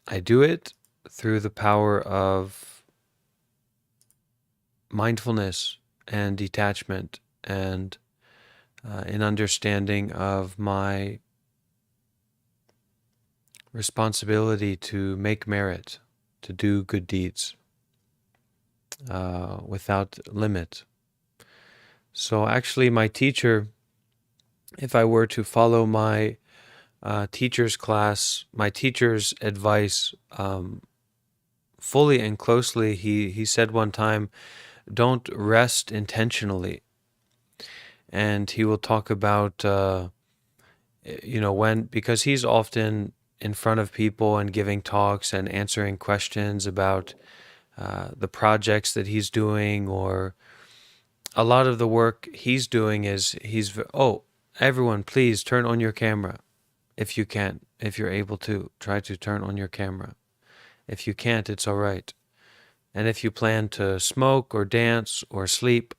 I do it through the power of mindfulness and detachment and an understanding of my responsibility to make merit, to do good deeds without limit. So actually, my teacher, if I were to follow my teacher's class, my teacher's advice fully and closely, he said one time, don't rest intentionally. And he will talk about, because he's often in front of people and giving talks and answering questions about the projects that he's doing, or a lot of the work he's doing is everyone, please turn on your camera. If you can, if you're able to, try to turn on your camera. If you can't, it's all right. And if you plan to smoke or dance or sleep,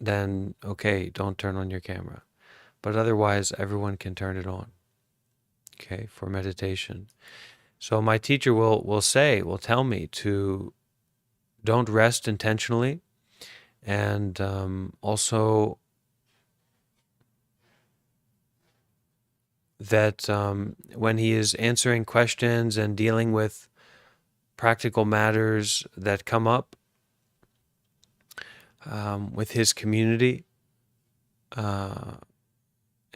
then okay, don't turn on your camera. But otherwise, everyone can turn it on, okay, for meditation. So my teacher will tell me to don't rest intentionally, and also that when he is answering questions and dealing with practical matters that come up with his community,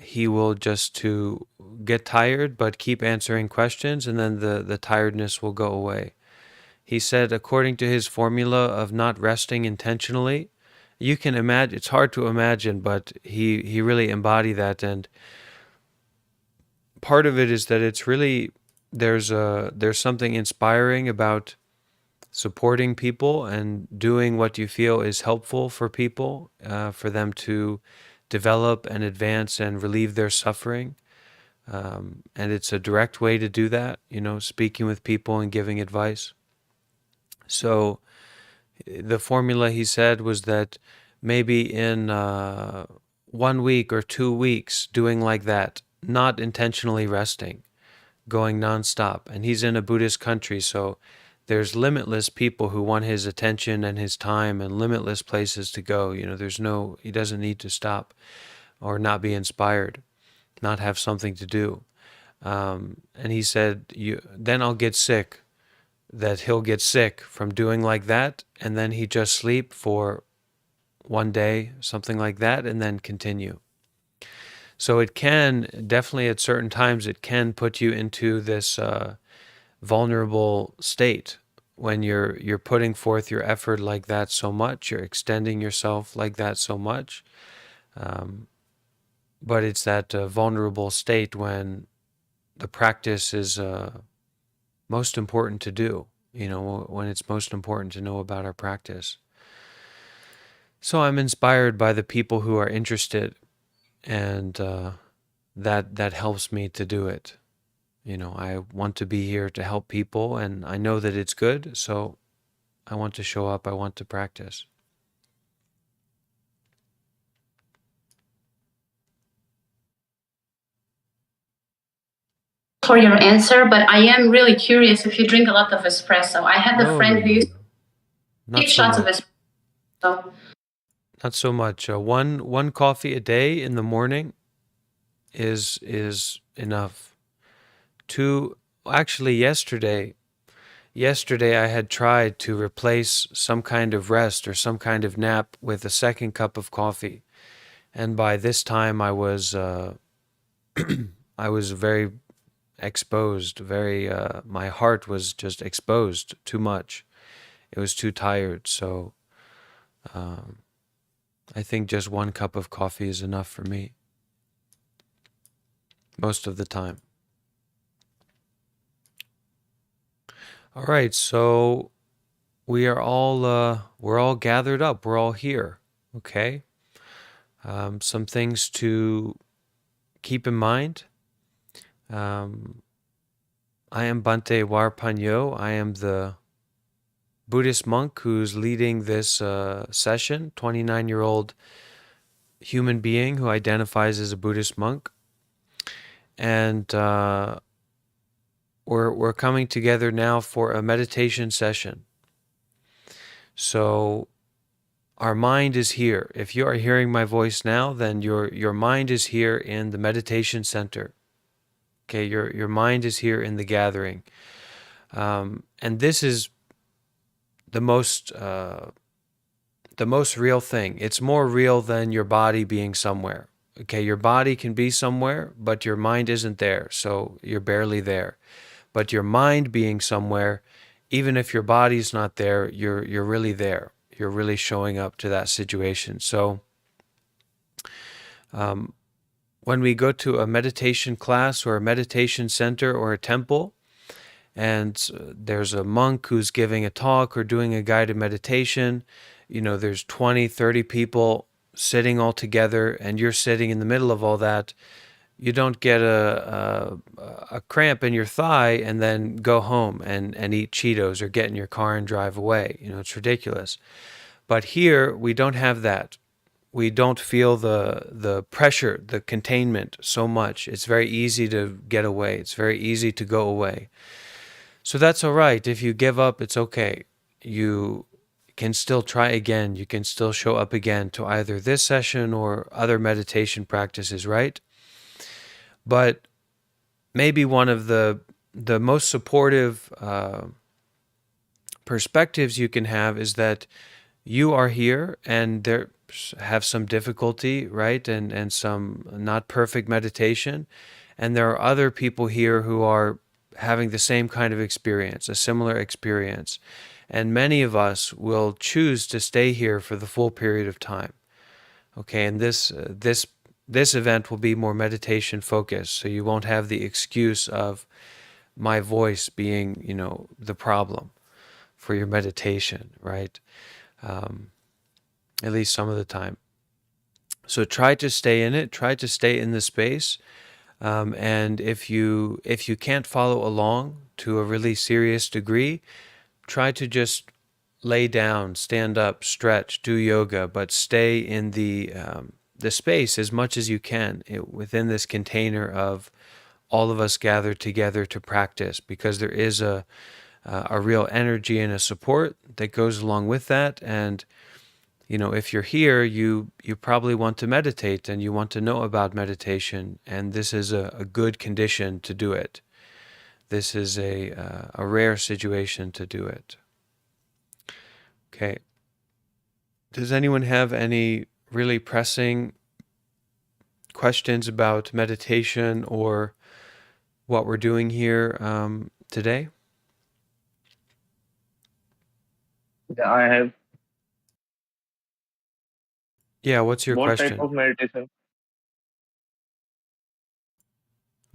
he will just to get tired but keep answering questions, and then the tiredness will go away. He said, according to his formula of not resting intentionally, you can imagine, it's hard to imagine, but he really embodied that. And part of it is that it's really, there's something inspiring about supporting people and doing what you feel is helpful for people, for them to develop and advance and relieve their suffering. And it's a direct way to do that, speaking with people and giving advice. So the formula, he said, was that maybe in 1 week or 2 weeks doing like that, not intentionally resting, going nonstop. And he's in a Buddhist country, so there's limitless people who want his attention and his time, and limitless places to go. He doesn't need to stop or not be inspired, not have something to do. And he said, then I'll get sick, that he'll get sick from doing like that, and then he just sleep for one day, something like that, and then continue. So it can definitely, at certain times, it can put you into this vulnerable state when you're putting forth your effort like that so much, you're extending yourself like that so much. But it's that vulnerable state when the practice is most important to do, when it's most important to know about our practice. So I'm inspired by the people who are interested, and that helps me to do it. I want to be here to help people, and I know that it's good, so I want to show up, I want to practice. For your answer, but I am really curious if you drink a lot of espresso. I had a No, no, friend who no, used no. to Not take so shots of much. espresso. Not so much. One coffee a day in the morning is enough. Two, actually, yesterday I had tried to replace some kind of rest or some kind of nap with a second cup of coffee, and by this time I was I was very exposed. Very my heart was just exposed too much. It was too tired. So I think just one cup of coffee is enough for me most of the time. All right, so we're all gathered up. We're all here. Okay. Some things to keep in mind. I am Bante Warpanyo. I am the Buddhist monk who's leading this session, 29-year-old human being who identifies as a Buddhist monk. And we're coming together now for a meditation session. So our mind is here. If you are hearing my voice now, then your mind is here in the meditation center. Okay, your mind is here in the gathering, and this is the most uh, the most real thing. It's more real than your body being somewhere. Okay, your body can be somewhere, but your mind isn't there, so you're barely there. But your mind being somewhere, even if your body's not there, you're really there. You're really showing up to that situation. So when we go to a meditation class or a meditation center or a temple, and there's a monk who's giving a talk or doing a guided meditation, there's 20, 30 people sitting all together, and you're sitting in the middle of all that. You don't get a cramp in your thigh and then go home and eat Cheetos or get in your car and drive away. It's ridiculous. But here we don't have that. We don't feel the pressure, the containment so much. It's very easy to get away. It's very easy to go away. So that's all right. If you give up, it's okay. You can still try again. You can still show up again to either this session or other meditation practices, right? But maybe one of the most supportive perspectives you can have is that you are here and there have some difficulty, right? And some not perfect meditation. And there are other people here who are having the same kind of experience, a similar experience. And many of us will choose to stay here for the full period of time. Okay, and this event will be more meditation focused, so you won't have the excuse of my voice being, the problem for your meditation, right? At least some of the time. So try to stay in it. Try to stay in the space. And if you can't follow along to a really serious degree, try to just lay down, stand up, stretch, do yoga, but stay in the space as much as you can within this container of all of us gathered together to practice, because there is a real energy and a support that goes along with that. And if you're here, you probably want to meditate and you want to know about meditation, and this is a good condition to do it. This is a rare situation to do it. Okay. Does anyone have any really pressing questions about meditation or what we're doing here today? Yeah, I have. Yeah, what's your What type question? of meditation?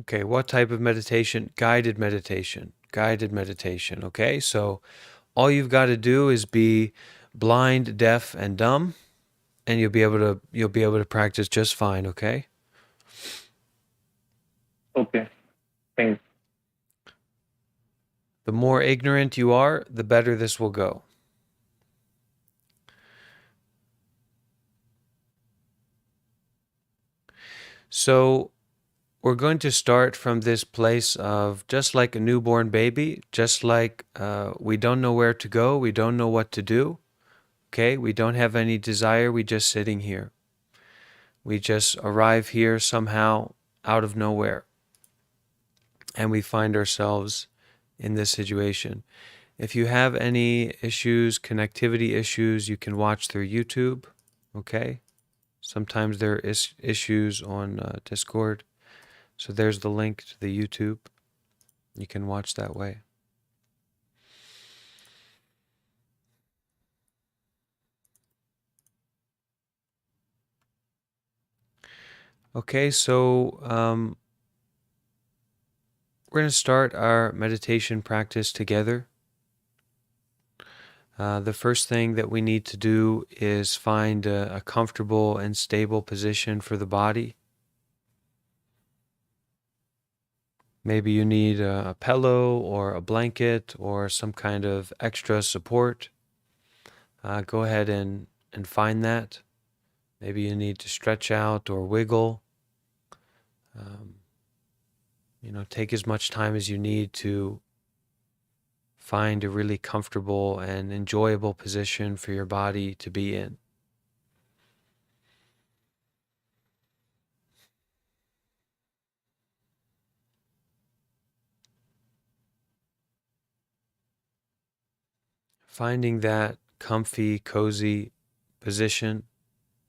Okay, what type of meditation? Guided meditation. Guided meditation. Okay, so all you've got to do is be blind, deaf, and dumb, and you'll be able to practice just fine, okay? Okay, thanks. The more ignorant you are, the better this will go. So we're going to start from this place of just like a newborn baby, just like we don't know where to go, we don't know what to do, okay? We don't have any desire, we just sitting here. We just arrive here somehow out of nowhere, and we find ourselves in this situation. If you have any issues, connectivity issues, you can watch through YouTube, okay? Sometimes there is issues on Discord. So there's the link to the YouTube. You can watch that way. Okay, so we're going to start our meditation practice together. The first thing that we need to do is find a comfortable and stable position for the body. Maybe you need a pillow or a blanket or some kind of extra support. Go ahead and find that. Maybe you need to stretch out or wiggle. take as much time as you need to find a really comfortable and enjoyable position for your body to be in. Finding that comfy, cozy position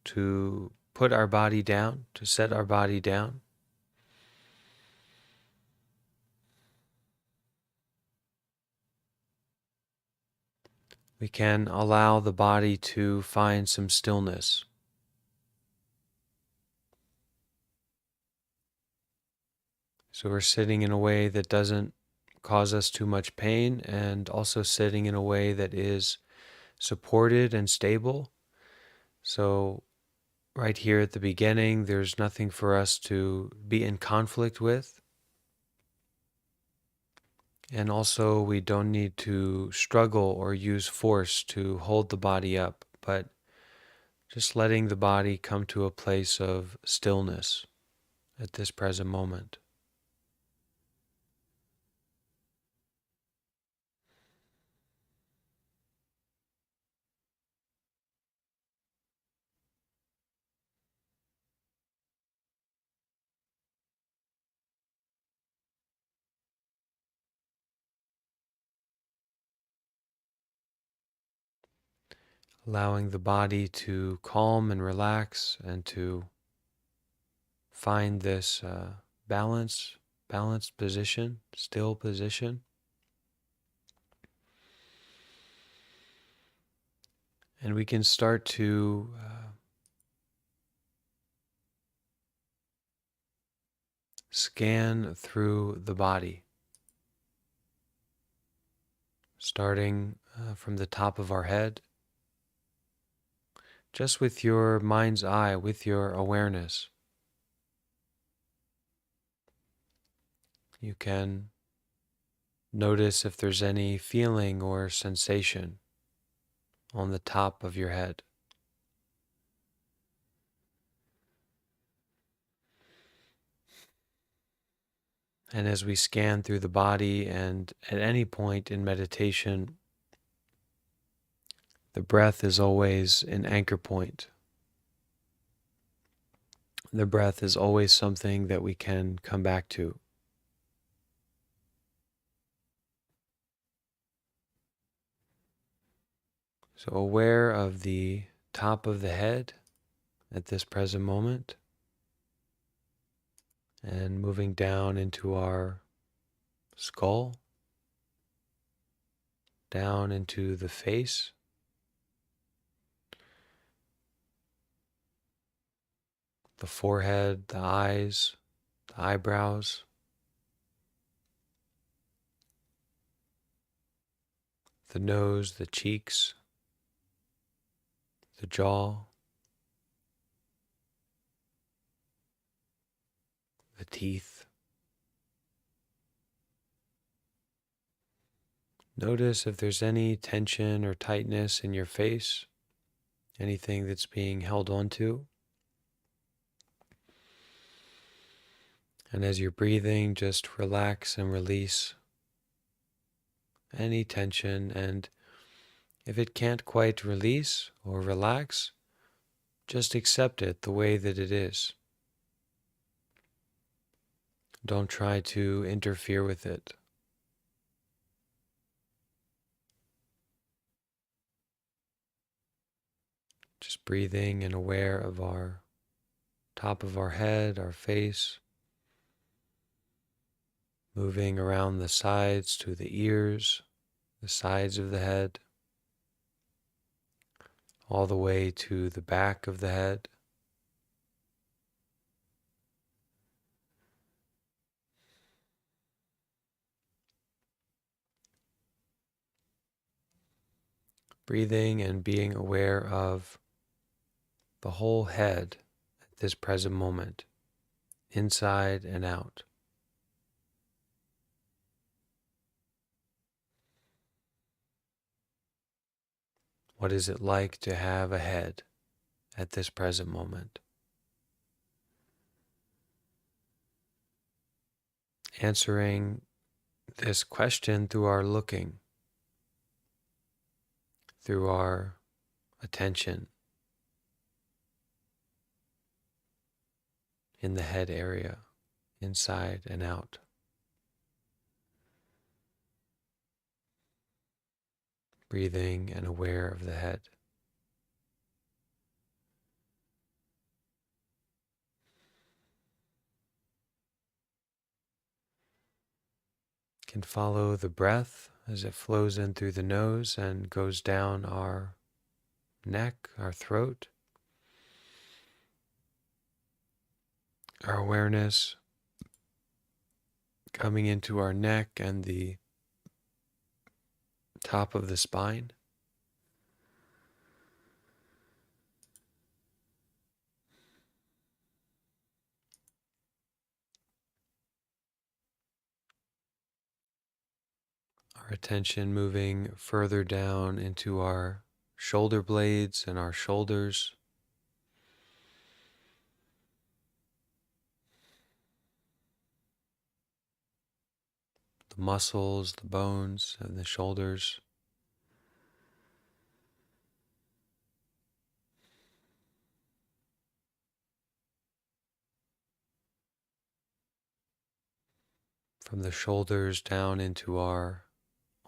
to put our body down, to set our body down. We can allow the body to find some stillness. So we're sitting in a way that doesn't cause us too much pain, and also sitting in a way that is supported and stable. So right here at the beginning, there's nothing for us to be in conflict with. And also, we don't need to struggle or use force to hold the body up, but just letting the body come to a place of stillness at this present moment. Allowing the body to calm and relax and to find this balanced position, still position. And we can start to scan through the body, starting from the top of our head, just with your mind's eye, with your awareness. You can notice if there's any feeling or sensation on the top of your head. And as we scan through the body, and at any point in meditation, the breath is always an anchor point. The breath is always something that we can come back to. So aware of the top of the head at this present moment, and moving down into our skull, down into the face, the forehead, the eyes, the eyebrows, the nose, the cheeks, the jaw, the teeth. Notice if there's any tension or tightness in your face, anything that's being held onto. And as you're breathing, just relax and release any tension. And if it can't quite release or relax, just accept it the way that it is. Don't try to interfere with it. Just breathing and aware of our top of our head, our face, moving around the sides to the ears, the sides of the head, all the way to the back of the head. Breathing and being aware of the whole head at this present moment, inside and out. What is it like to have a head at this present moment? answering this question through our looking, through our attention in the head area, inside and out. Breathing and aware of the head. Can follow the breath as it flows in through the nose and goes down our neck, our throat. Our awareness coming into our neck and the top of the spine. Our attention moving further down into our shoulder blades and our shoulders. The muscles, the bones, and the shoulders. From the shoulders down into our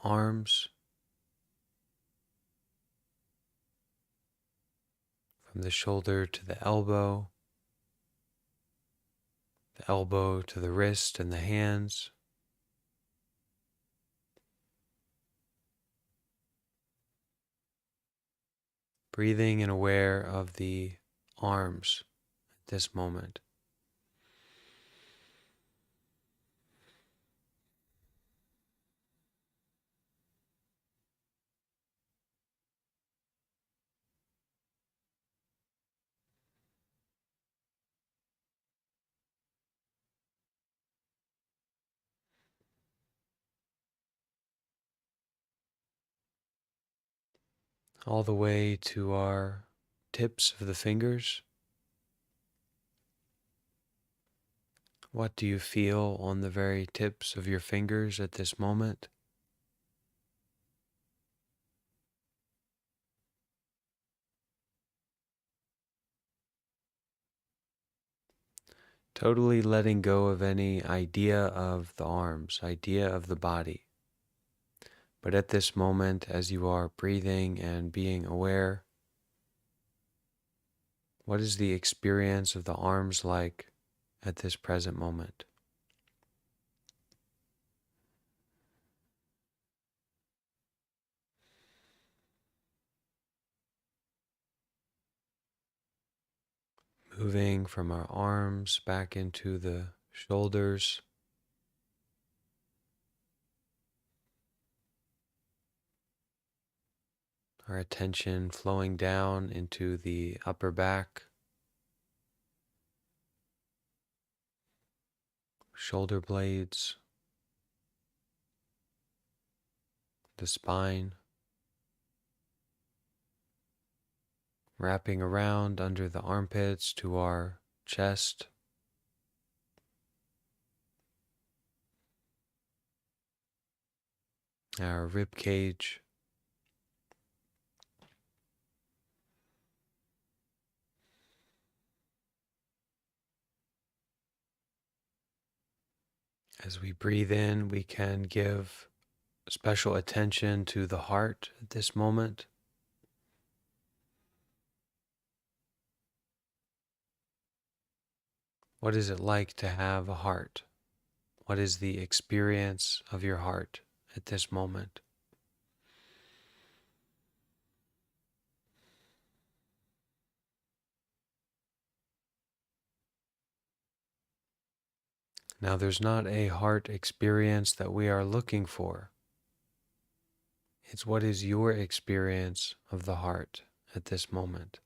arms. From the shoulder to the elbow to the wrist and the hands. Breathing and aware of the arms at this moment. All the way to our tips of the fingers. What do you feel on the very tips of your fingers at this moment? Totally letting go of any idea of the arms, idea of the body. But at this moment, as you are breathing and being aware, what is the experience of the arms like at this present moment? Moving from our arms back into the shoulders. Our attention flowing down into the upper back, shoulder blades, the spine, wrapping around under the armpits to our chest, our rib cage, as we breathe in, we can give special attention to the heart at this moment. What is it like to have a heart? What is the experience of your heart at this moment? Now, there's not a heart experience that we are looking for. It's what is your experience of the heart at this moment.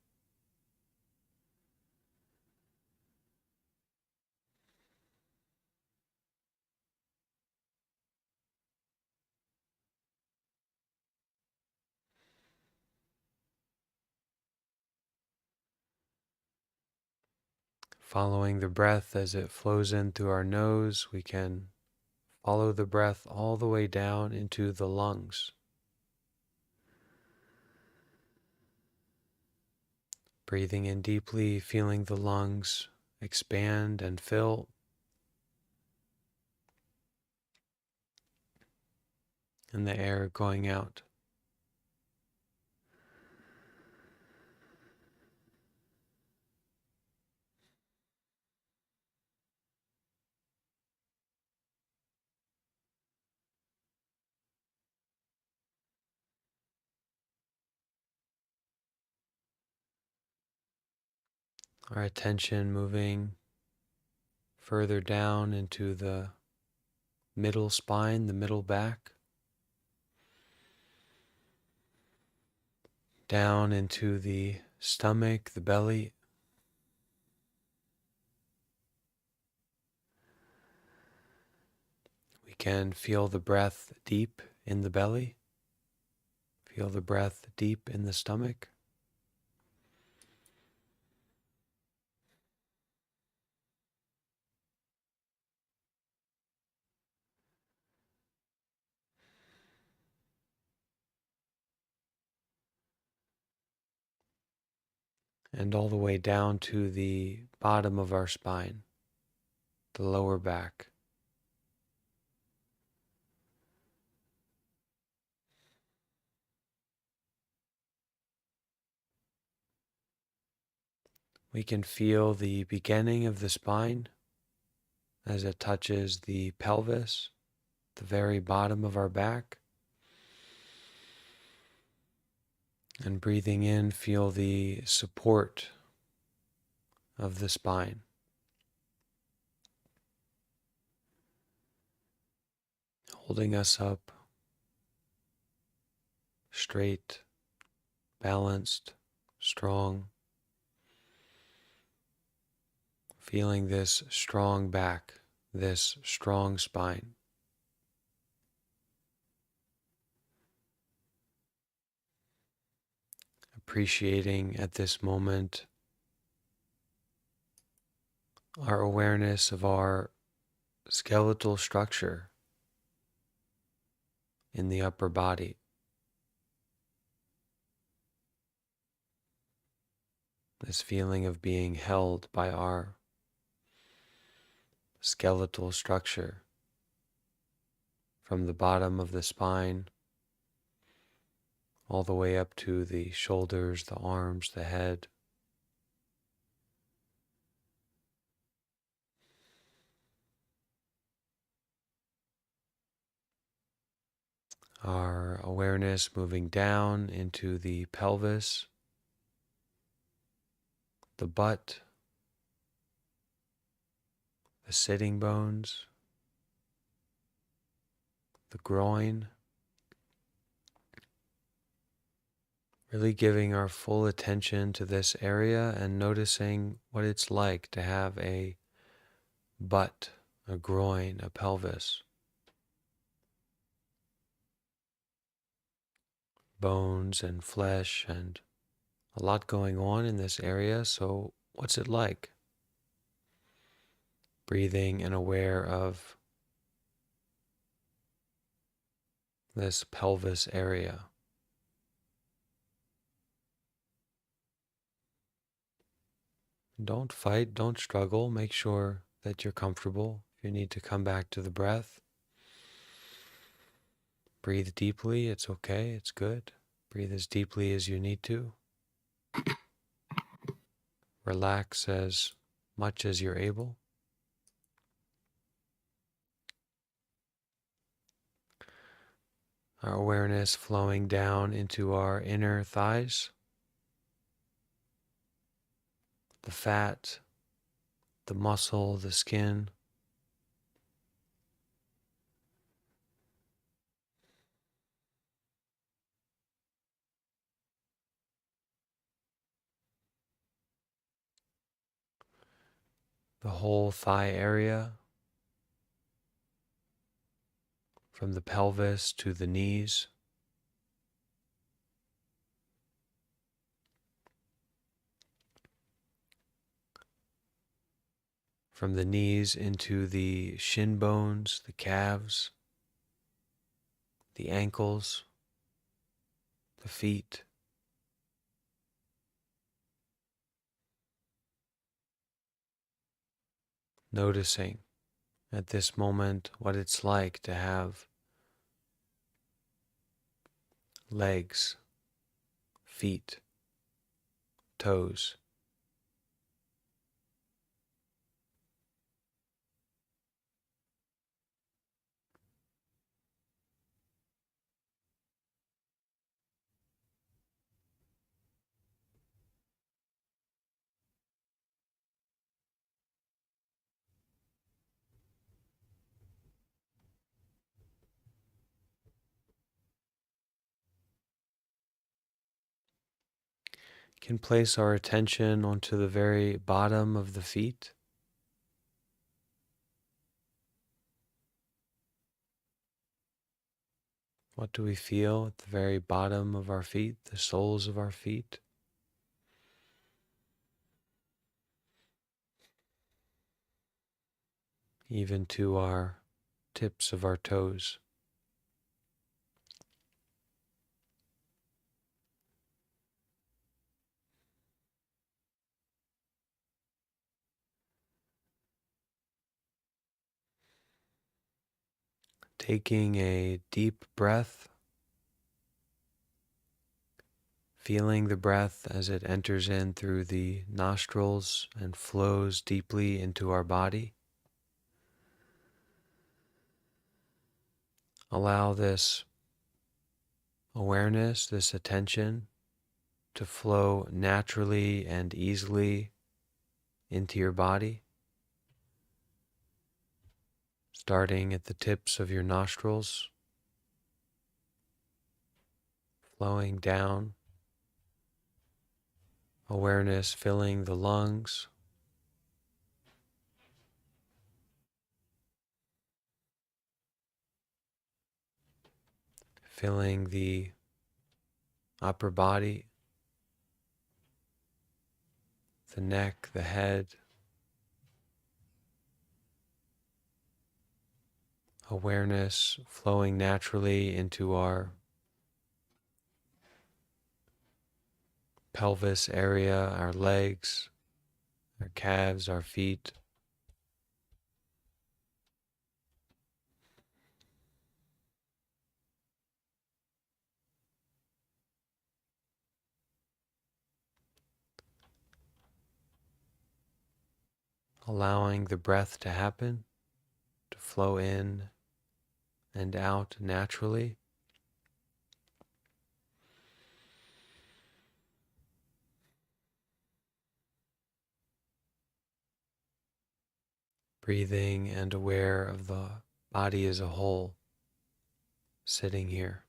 Following the breath as it flows in through our nose, we can Follow the breath all the way down into the lungs. Breathing in deeply, feeling the lungs expand and fill, and the air going out. Our attention moving further down into the middle spine, the middle back, down into the stomach, the belly. We can feel the breath deep in the belly, feel the breath deep in the stomach. And all the way down to the bottom of our spine, the lower back. We can feel the beginning of the spine as it touches the pelvis, the very bottom of our back. And breathing in, feel the support of the spine, holding us up straight, balanced, strong. Feeling this strong back, this strong spine. Appreciating at this moment our awareness of our skeletal structure in the upper body. This feeling of being held by our skeletal structure from the bottom of the spine all the way up to the shoulders, the arms, the head. Our awareness moving down into the pelvis, the butt, the sitting bones, the groin. Really giving our full attention to this area and noticing what it's like to have a butt, a groin, a pelvis. Bones and flesh and a lot going on in this area, so what's it like? Breathing and aware of this pelvis area. Don't fight, don't struggle. Make sure that you're comfortable. If you need to come back to the breath, breathe deeply. It's okay, it's good. Breathe as deeply as you need to. Relax as much as you're able. Our awareness flowing down into our inner thighs, the fat, the muscle, the skin. The whole thigh area, from the pelvis to the knees. from the knees into the shin bones, the calves, the ankles, the feet. Noticing at this moment what it's like to have legs, feet, toes. Can place our attention onto the very bottom of the feet. What do we feel at the very bottom of our feet, the soles of our feet? Even to our tips of our toes. Taking a deep breath, feeling the breath as it enters in through the nostrils and flows deeply into our body. Allow this awareness, this attention to flow naturally and easily into your body, starting at the tips of your nostrils, flowing down, awareness filling the lungs, filling the upper body, the neck, the head, awareness flowing naturally into our pelvis area, our legs, our calves, our feet. Allowing the breath to happen, to flow in and out naturally. Breathing and aware of the body as a whole, sitting here.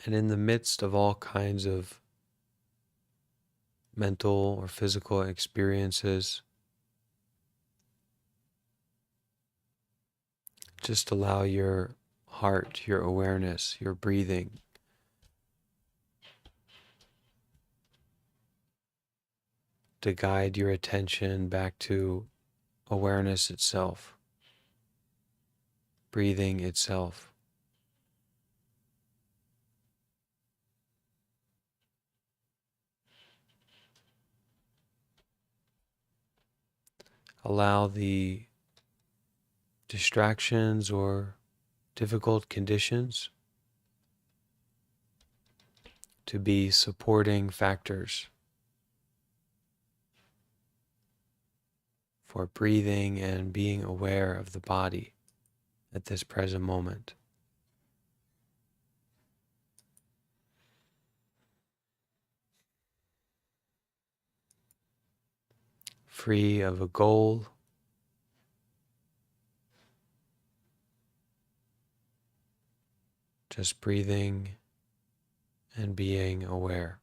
And in the midst of all kinds of mental or physical experiences, just allow your heart, your awareness, your breathing to guide your attention back to awareness itself, breathing itself. Allow the distractions or difficult conditions to be supporting factors for breathing and being aware of the body at this present moment. Free of a goal, just breathing and being aware.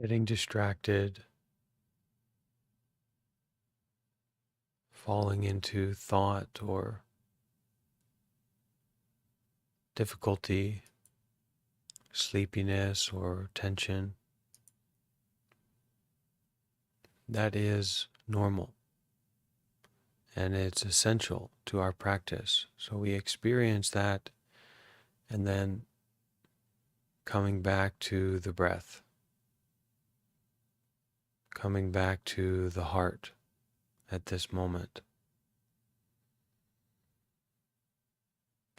getting distracted, falling into thought or difficulty, sleepiness, or tension. That is normal and it's essential to our practice. So we experience that and then coming back to the breath, coming back to the heart at this moment,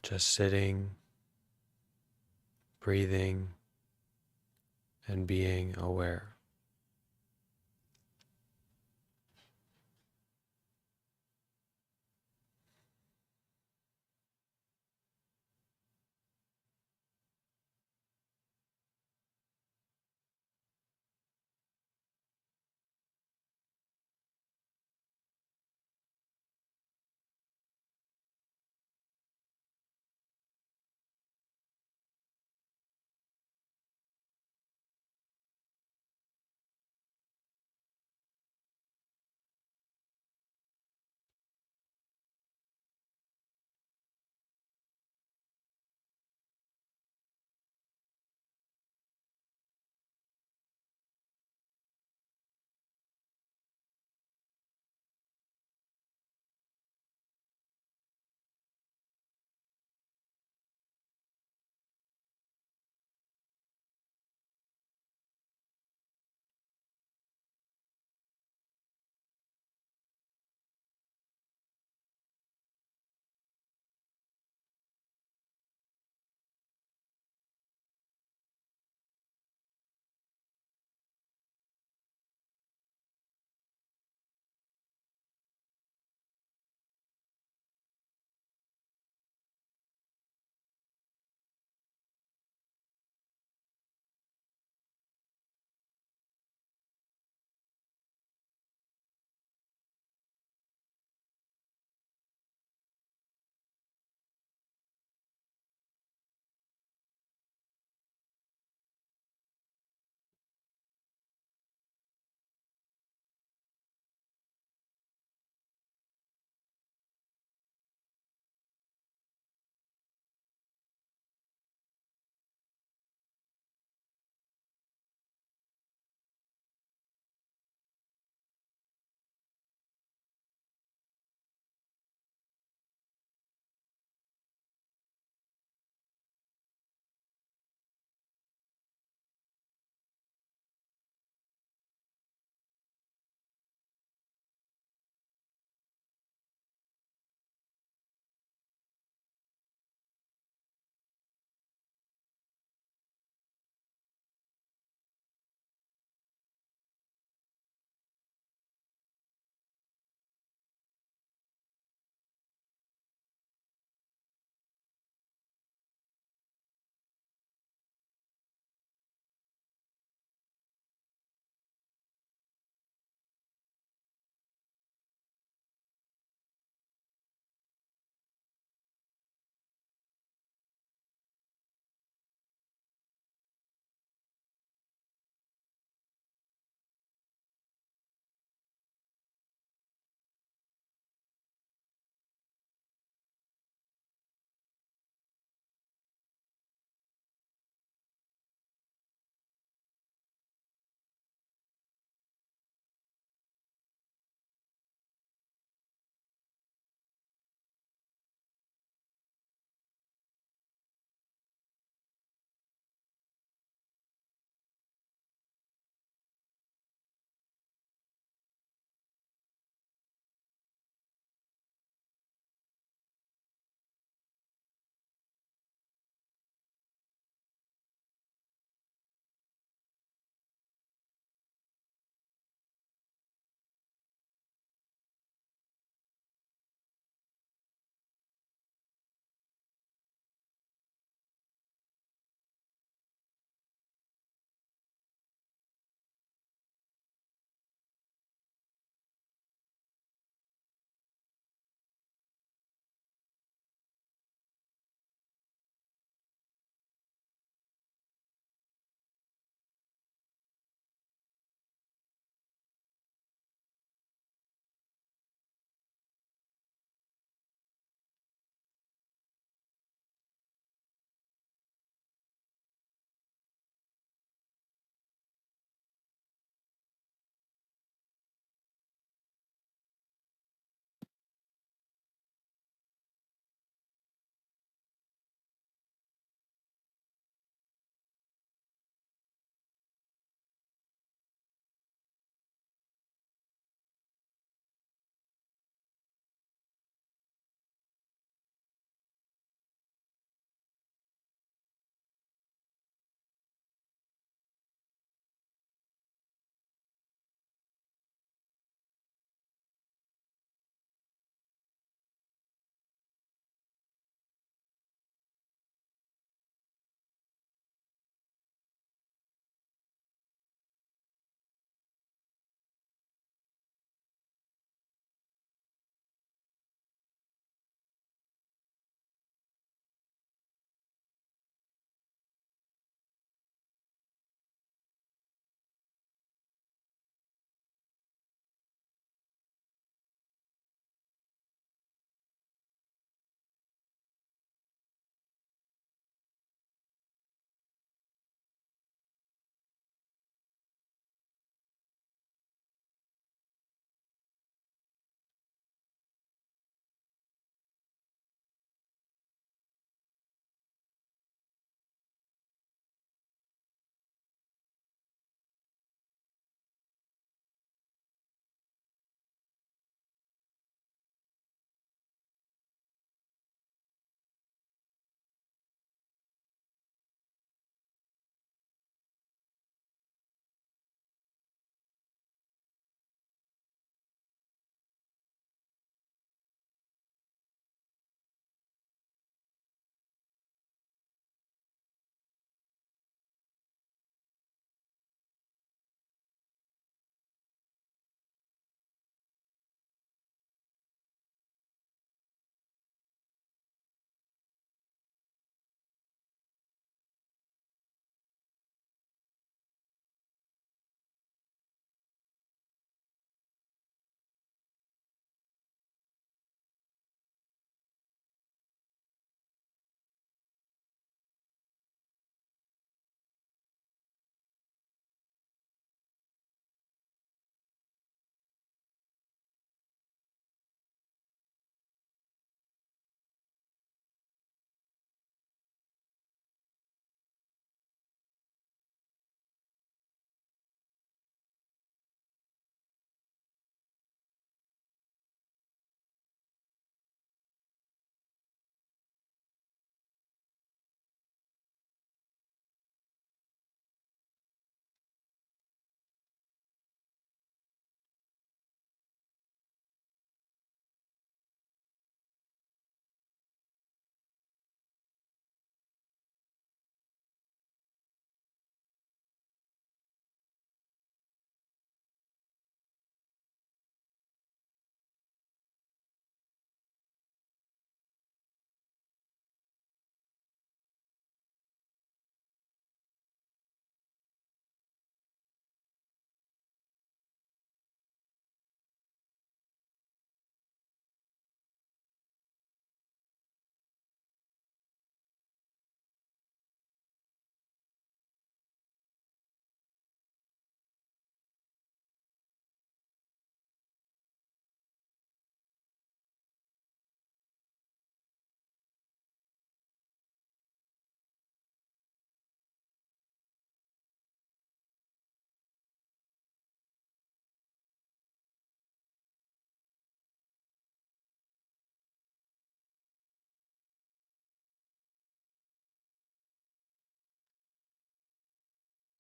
just sitting, breathing, and being aware.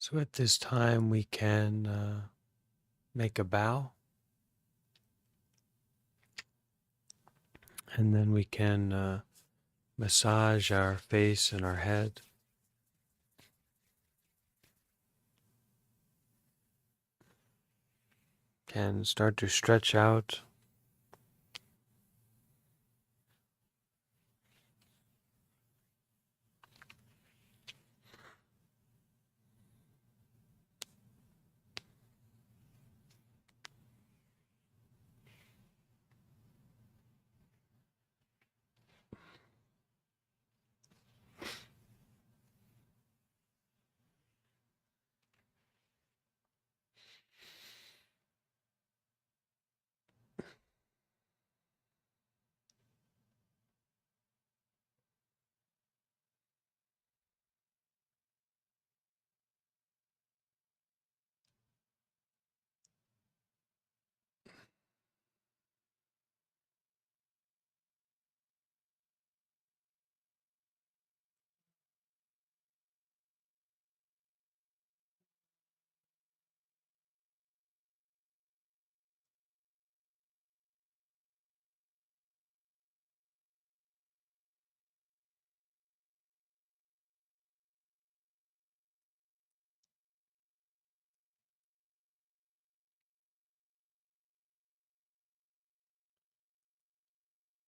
So at this time, we can make a bow, and then we can massage our face and our head. Can start to stretch out.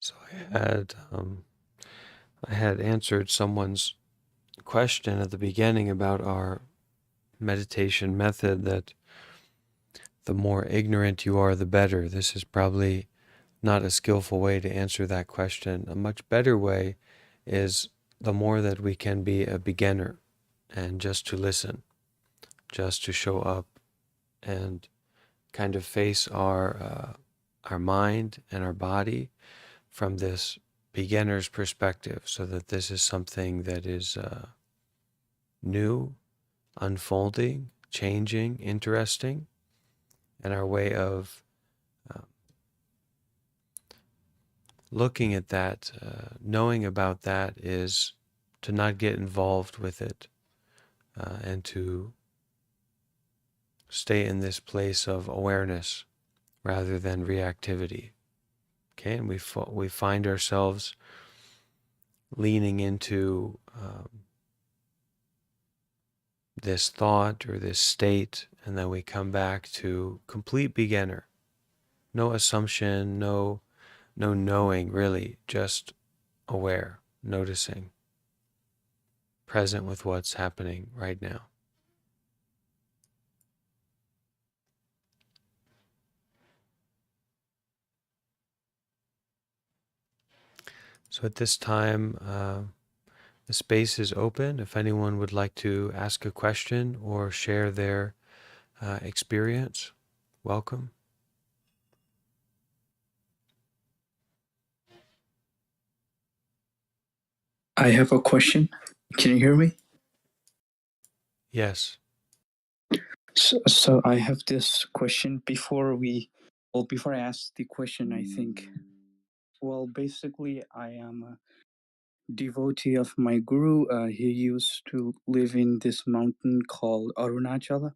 So I had answered someone's question at the beginning about our meditation method, that the more ignorant you are, the better. This is probably not a skillful way to answer that question. A much better way is the more that we can be a beginner and just to listen, just to show up and kind of face our mind and our body from this beginner's perspective, so that this is something that is new, unfolding, changing, interesting, and our way of uh, looking at that, knowing about that, is to not get involved with it, and to stay in this place of awareness rather than reactivity. Okay, and we find ourselves leaning into this thought or this state, and then we come back to complete beginner. No assumption, no knowing really, just aware, noticing, present with what's happening right now. So at this time, the space is open. If anyone would like to ask a question or share their experience, welcome. I have a question. Can you hear me? Yes. So I have this question before I ask the question, I think, basically, I am a devotee of my guru. He used to live in this mountain called Arunachala.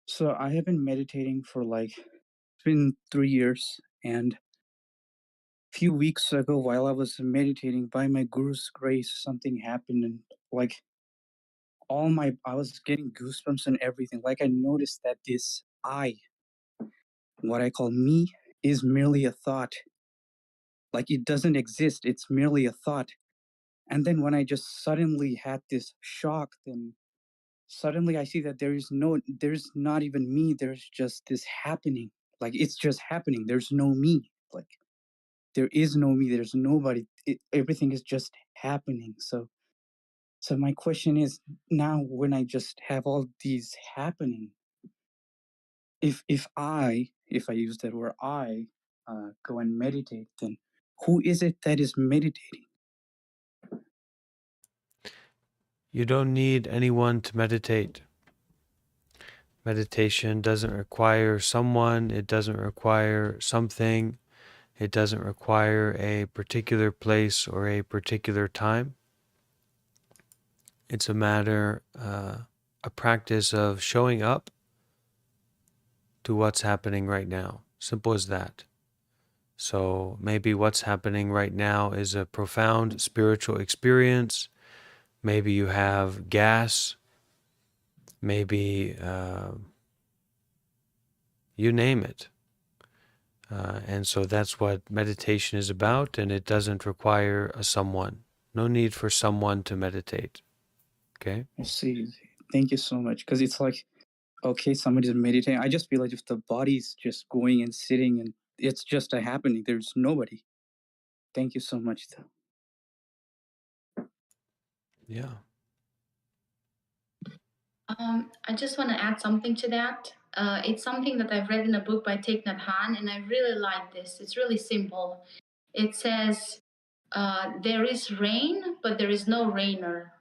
So I have been meditating for it's been 3 years, and a few weeks ago, while I was meditating, by my guru's grace, something happened, and I was getting goosebumps and everything. Like, I noticed that this what I call me, is merely a thought. Like, it doesn't exist, it's merely a thought. And then when I just suddenly had this shock, then suddenly I see that there's not even me, there's just this happening. Like, it's just happening. There's no me. Like, there is no me, there's nobody. Everything is just happening. So my question is, now when I just have all these happening, if I use that word go and meditate, then who is it that is meditating? You don't need anyone to meditate. Meditation doesn't require someone, it doesn't require something, it doesn't require a particular place or a particular time. It's a matter a practice of showing up to what's happening right now. Simple as that. So maybe what's happening right now is a profound spiritual experience. Maybe you have gas. Maybe you name it. And so that's what meditation is about, and it doesn't require a someone. No need for someone to meditate. Okay? I see. Thank you so much. Because it's like, okay, somebody's meditating. I just feel like if the body's just going and sitting and it's just a happening, there's nobody. Thank you so much, though. Yeah. I just want to add something to that. It's something that I've read in a book by Thich Nhat Hanh, and I really like this. It's really simple. It says, there is rain, but there is no rainer.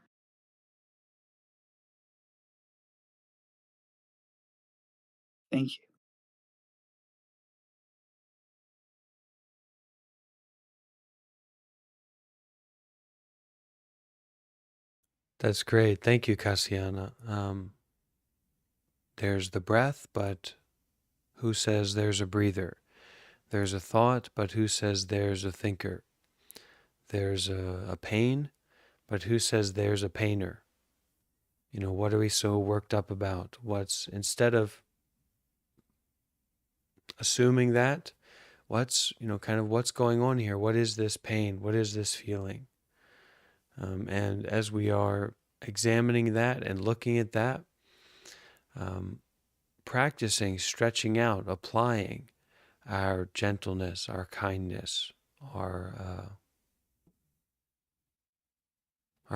Thank you. That's great. Thank you, Cassiana. There's the breath, but who says there's a breather? There's a thought, but who says there's a thinker? There's a pain, but who says there's a painer? You know, what are we so worked up about? Instead of assuming that, kind of what's going on here? What is this pain? What is this feeling? And as we are examining that and looking at that, practicing, stretching out, applying our gentleness, our kindness, our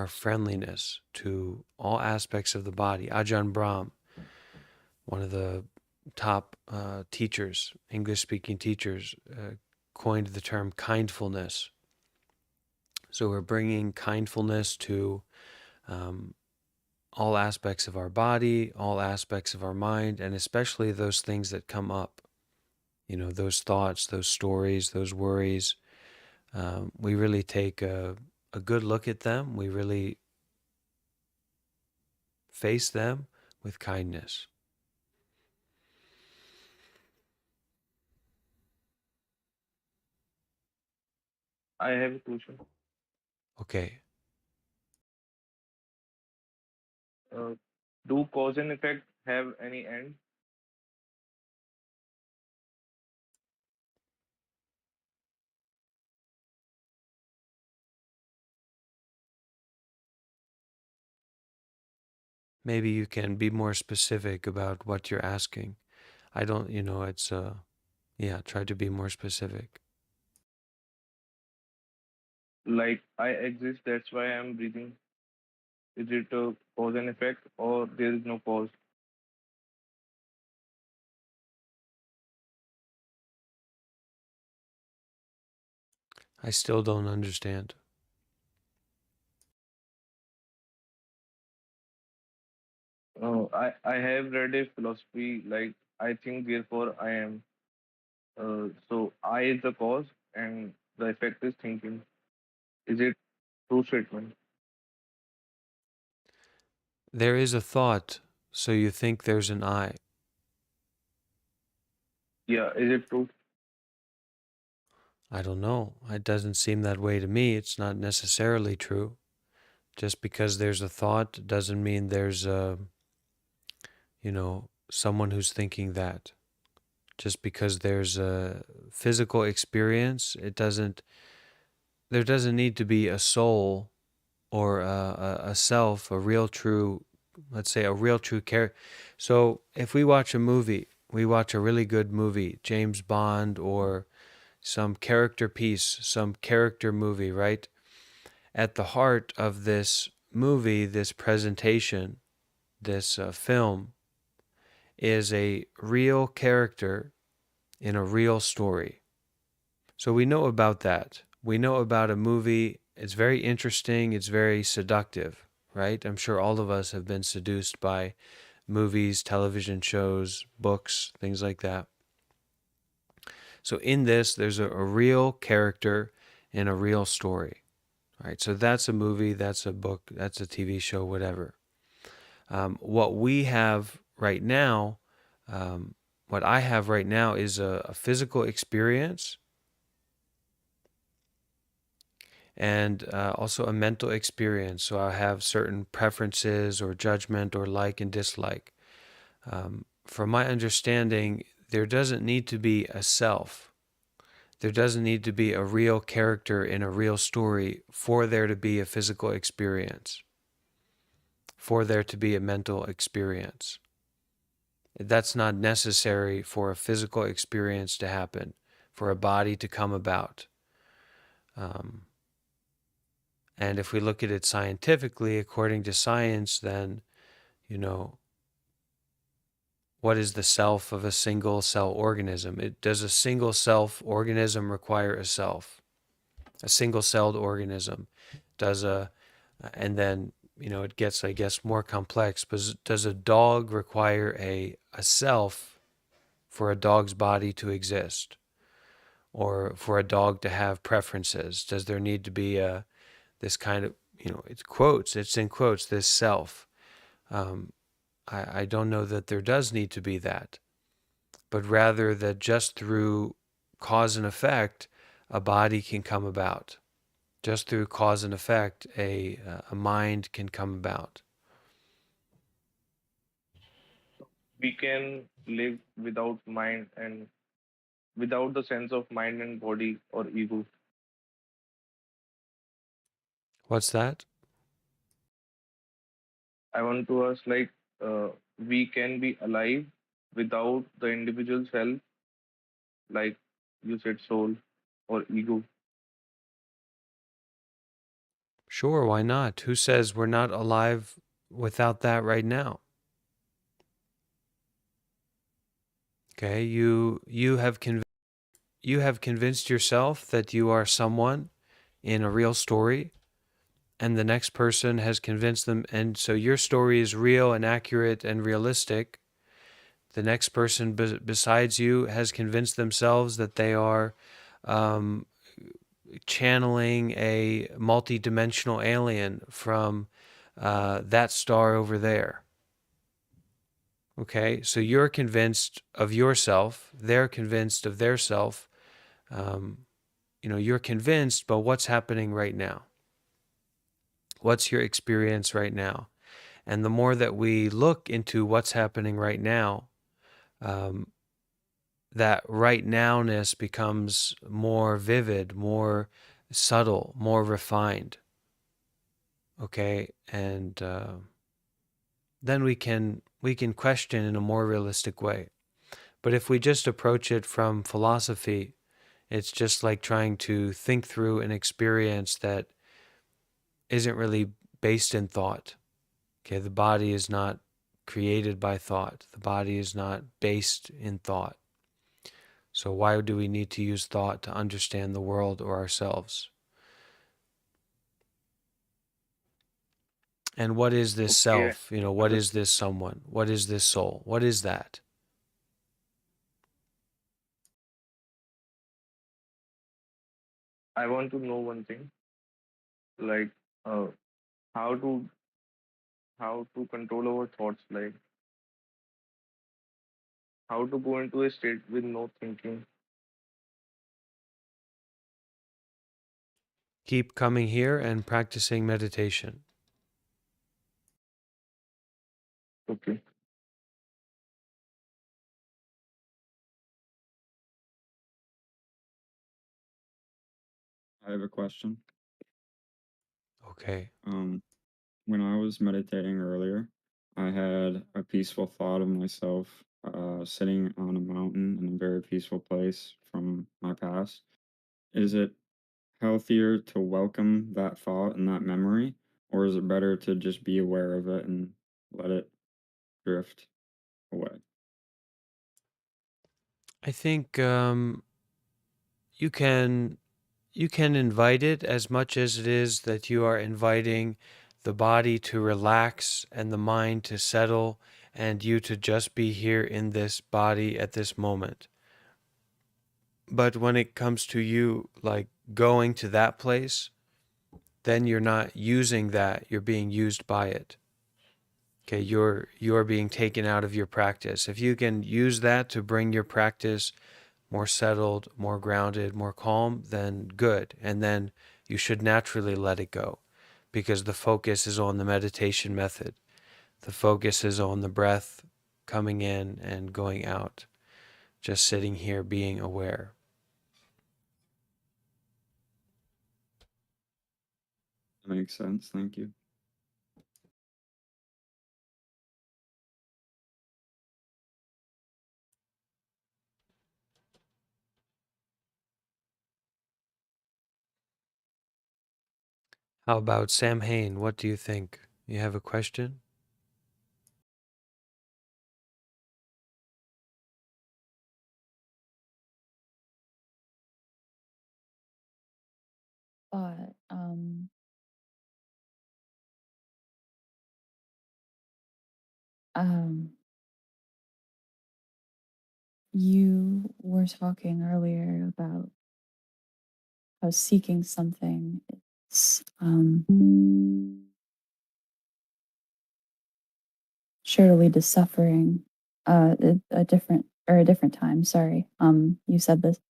friendliness to all aspects of the body. Ajahn Brahm, one of the top teachers, English-speaking teachers, coined the term kindfulness. So we're bringing kindfulness to all aspects of our body, all aspects of our mind, and especially those things that come up. You know, those thoughts, those stories, those worries. We really take a good look at them. We really face them with kindness. I have a question. Okay. Uh, do cause and effect have any end? Maybe you can be more specific about what you're asking. I don't, it's, try to be more specific. Like I exist, that's why I'm breathing. Is it a cause and effect, or there is no cause? I still don't understand. I have read a philosophy like I think, therefore I am. So I is the cause, and the effect is thinking. Is it true statement? There is a thought, so you think there's an I. Yeah, is it true? I don't know. It doesn't seem that way to me. It's not necessarily true. Just because there's a thought doesn't mean there's someone who's thinking that. Just because there's a physical experience, there doesn't need to be a soul or a self, a real true, let's say a real true character. So if we watch a movie, we watch a really good movie, James Bond or some character piece, some character movie, right? At the heart of this movie, this presentation, this film is a real character in a real story. So we know about that. We know about a movie. It's very interesting. It's very seductive, right? I'm sure all of us have been seduced by movies, television shows, books, things like that. So in this, there's a real character in a real story, right? So that's a movie, that's a book, that's a TV show, whatever. What we have right now, um, what I have right now is a physical experience and also a mental experience. So I have certain preferences or judgment or like and dislike. From my understanding, there doesn't need to be a self. There doesn't need to be a real character in a real story for there to be a physical experience, for there to be a mental experience. That's not necessary for a physical experience to happen, for a body to come about. Um, and if we look at it scientifically, according to science, then, you know, what is the self of a single cell organism? Does a single self organism require a self? A single celled organism does a, and then, it gets, I guess, more complex, but does a dog require a self for a dog's body to exist, or for a dog to have preferences? Does there need to be this kind of, it's in quotes, this self? Um, I don't know that there does need to be that, but rather that just through cause and effect, a body can come about. Just through cause and effect, a mind can come about. We can live without mind and without the sense of mind and body or ego. What's that? I want to ask, like, we can be alive without the individual self, like you said, soul or ego. Sure, why not? Who says we're not alive without that right now? Okay, you have convinced yourself that you are someone in a real story, and the next person has convinced them, and so your story is real and accurate and realistic. The next person besides you has convinced themselves that they are um, channeling a multi-dimensional alien from that star over there. Okay, so you're convinced of yourself, they're convinced of their self. Um, you're convinced, but what's happening right now? What's your experience right now? And the more that we look into what's happening right now, um, that right nowness becomes more vivid, more subtle, more refined. Okay, and then we can question in a more realistic way. But if we just approach it from philosophy, it's just like trying to think through an experience that isn't really based in thought. Okay, the body is not created by thought. The body is not based in thought. So why do we need to use thought to understand the world or ourselves? And what is this Okay, self? What understood. is this someone? What is this soul? What is that? I want to know one thing, like, uh, how to control our thoughts, like how to go into a state with no thinking. Keep coming here and practicing meditation. Okay. I have a question. Okay. Um, when I was meditating earlier, I had a peaceful thought of myself sitting on a mountain in a very peaceful place from my past. Is it healthier to welcome that thought and that memory, or is it better to just be aware of it and let it drift away? I think you can you can invite it as much as it is that you are inviting the body to relax and the mind to settle and you to just be here in this body at this moment. But when it comes to you like going to that place, then you're not using that, you're being used by it. Okay, you're being taken out of your practice. If you can use that to bring your practice more settled, more grounded, more calm, then good. And then you should naturally let it go because the focus is on the meditation method. The focus is on the breath coming in and going out, just sitting here being aware. That makes sense. Thank you. How about Sam Hain? What do you think? You have a question? But um, you were talking earlier about how seeking something is sure to lead to suffering. A different time. Sorry. You said this.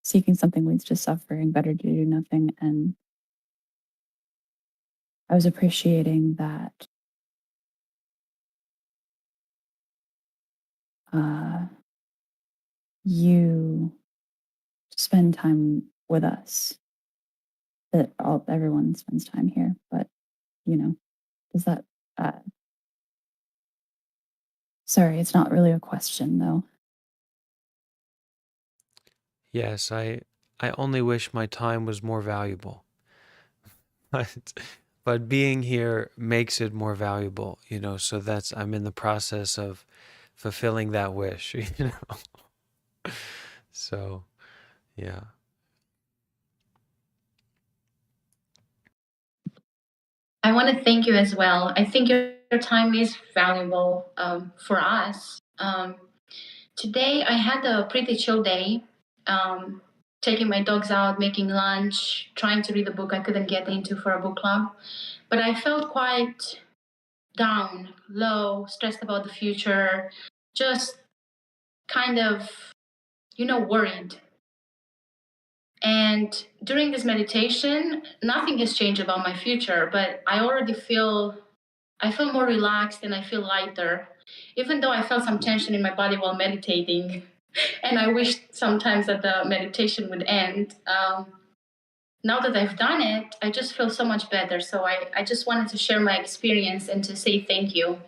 Seeking something leads to suffering. Better to do nothing. And I was appreciating that. You spend time with us. That everyone spends time here, but you know, does that? Uh, Sorry, it's not really a question though. Yes, I only wish my time was more valuable. But but being here makes it more valuable, so that's I'm in the process of fulfilling that wish, So, yeah. I want to thank you as well. I think your time is valuable for us. Today, I had a pretty chill day, um, taking my dogs out, making lunch, trying to read a book I couldn't get into for a book club. But I felt quite down, low, stressed about the future, just kind of, worried. And during this meditation, nothing has changed about my future, but I feel more relaxed and I feel lighter. Even though I felt some tension in my body while meditating, and I wish sometimes that the meditation would end. Now that I've done it, I just feel so much better. So I just wanted to share my experience and to say thank you.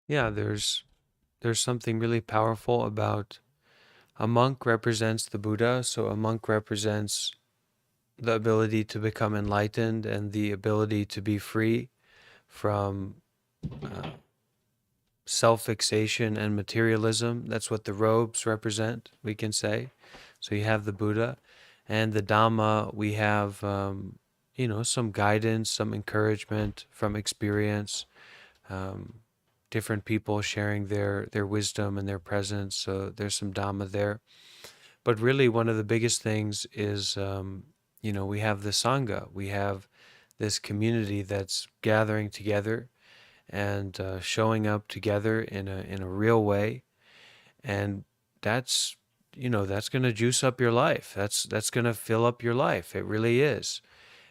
Yeah, there's something really powerful about a monk represents the Buddha, so a monk represents the ability to become enlightened and the ability to be free from uh, self-fixation and materialism. That's what the robes represent, we can say. So you have the Buddha, and the Dhamma, we have, some guidance, some encouragement from experience, um, different people sharing their wisdom and their presence. So there's some Dhamma there. But really, one of the biggest things is, we have the Sangha. We have this community that's gathering together and showing up together in a real way, and that's that's going to juice up your life. That's going to fill up your life. It really is.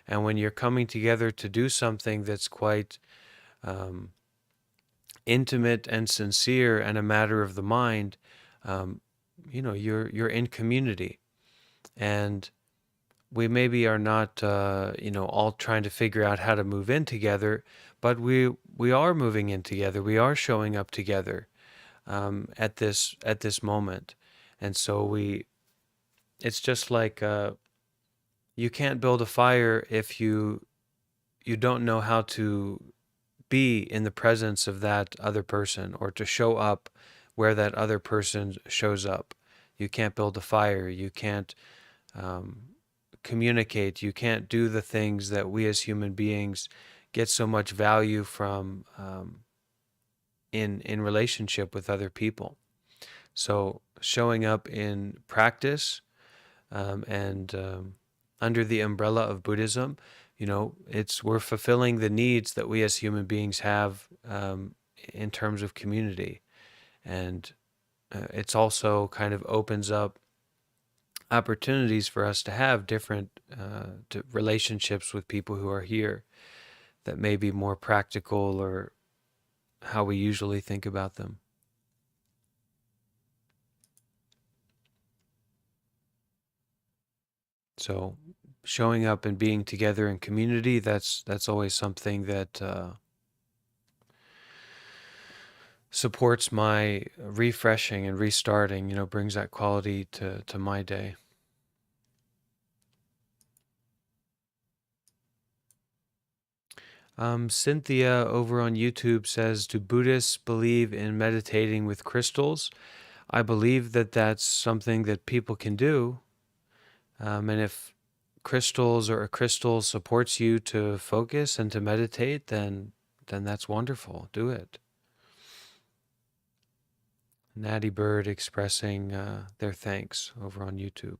And when you're coming together to do something that's quite um, intimate and sincere and a matter of the mind, um, you're in community, and we maybe are not all trying to figure out how to move in together, but we are moving in together. We are showing up together at this moment, and so it's just like you can't build a fire if you don't know how to be in the presence of that other person or to show up where that other person shows up. You can't build a fire. You can't um, communicate. You can't do the things that we as human beings get so much value from in relationship with other people. So showing up in practice and under the umbrella of Buddhism, it's we're fulfilling the needs that we as human beings have in terms of community, and it's also kind of opens up opportunities for us to have different relationships with people who are here that may be more practical or how we usually think about them. So showing up and being together in community, that's always something that supports my refreshing and restarting, brings that quality to my day. Cynthia over on YouTube says, do Buddhists believe in meditating with crystals? I believe that that's something that people can do. And if crystals or a crystal supports you to focus and to meditate, then that's wonderful. Do it. Natty Bird expressing their thanks over on YouTube.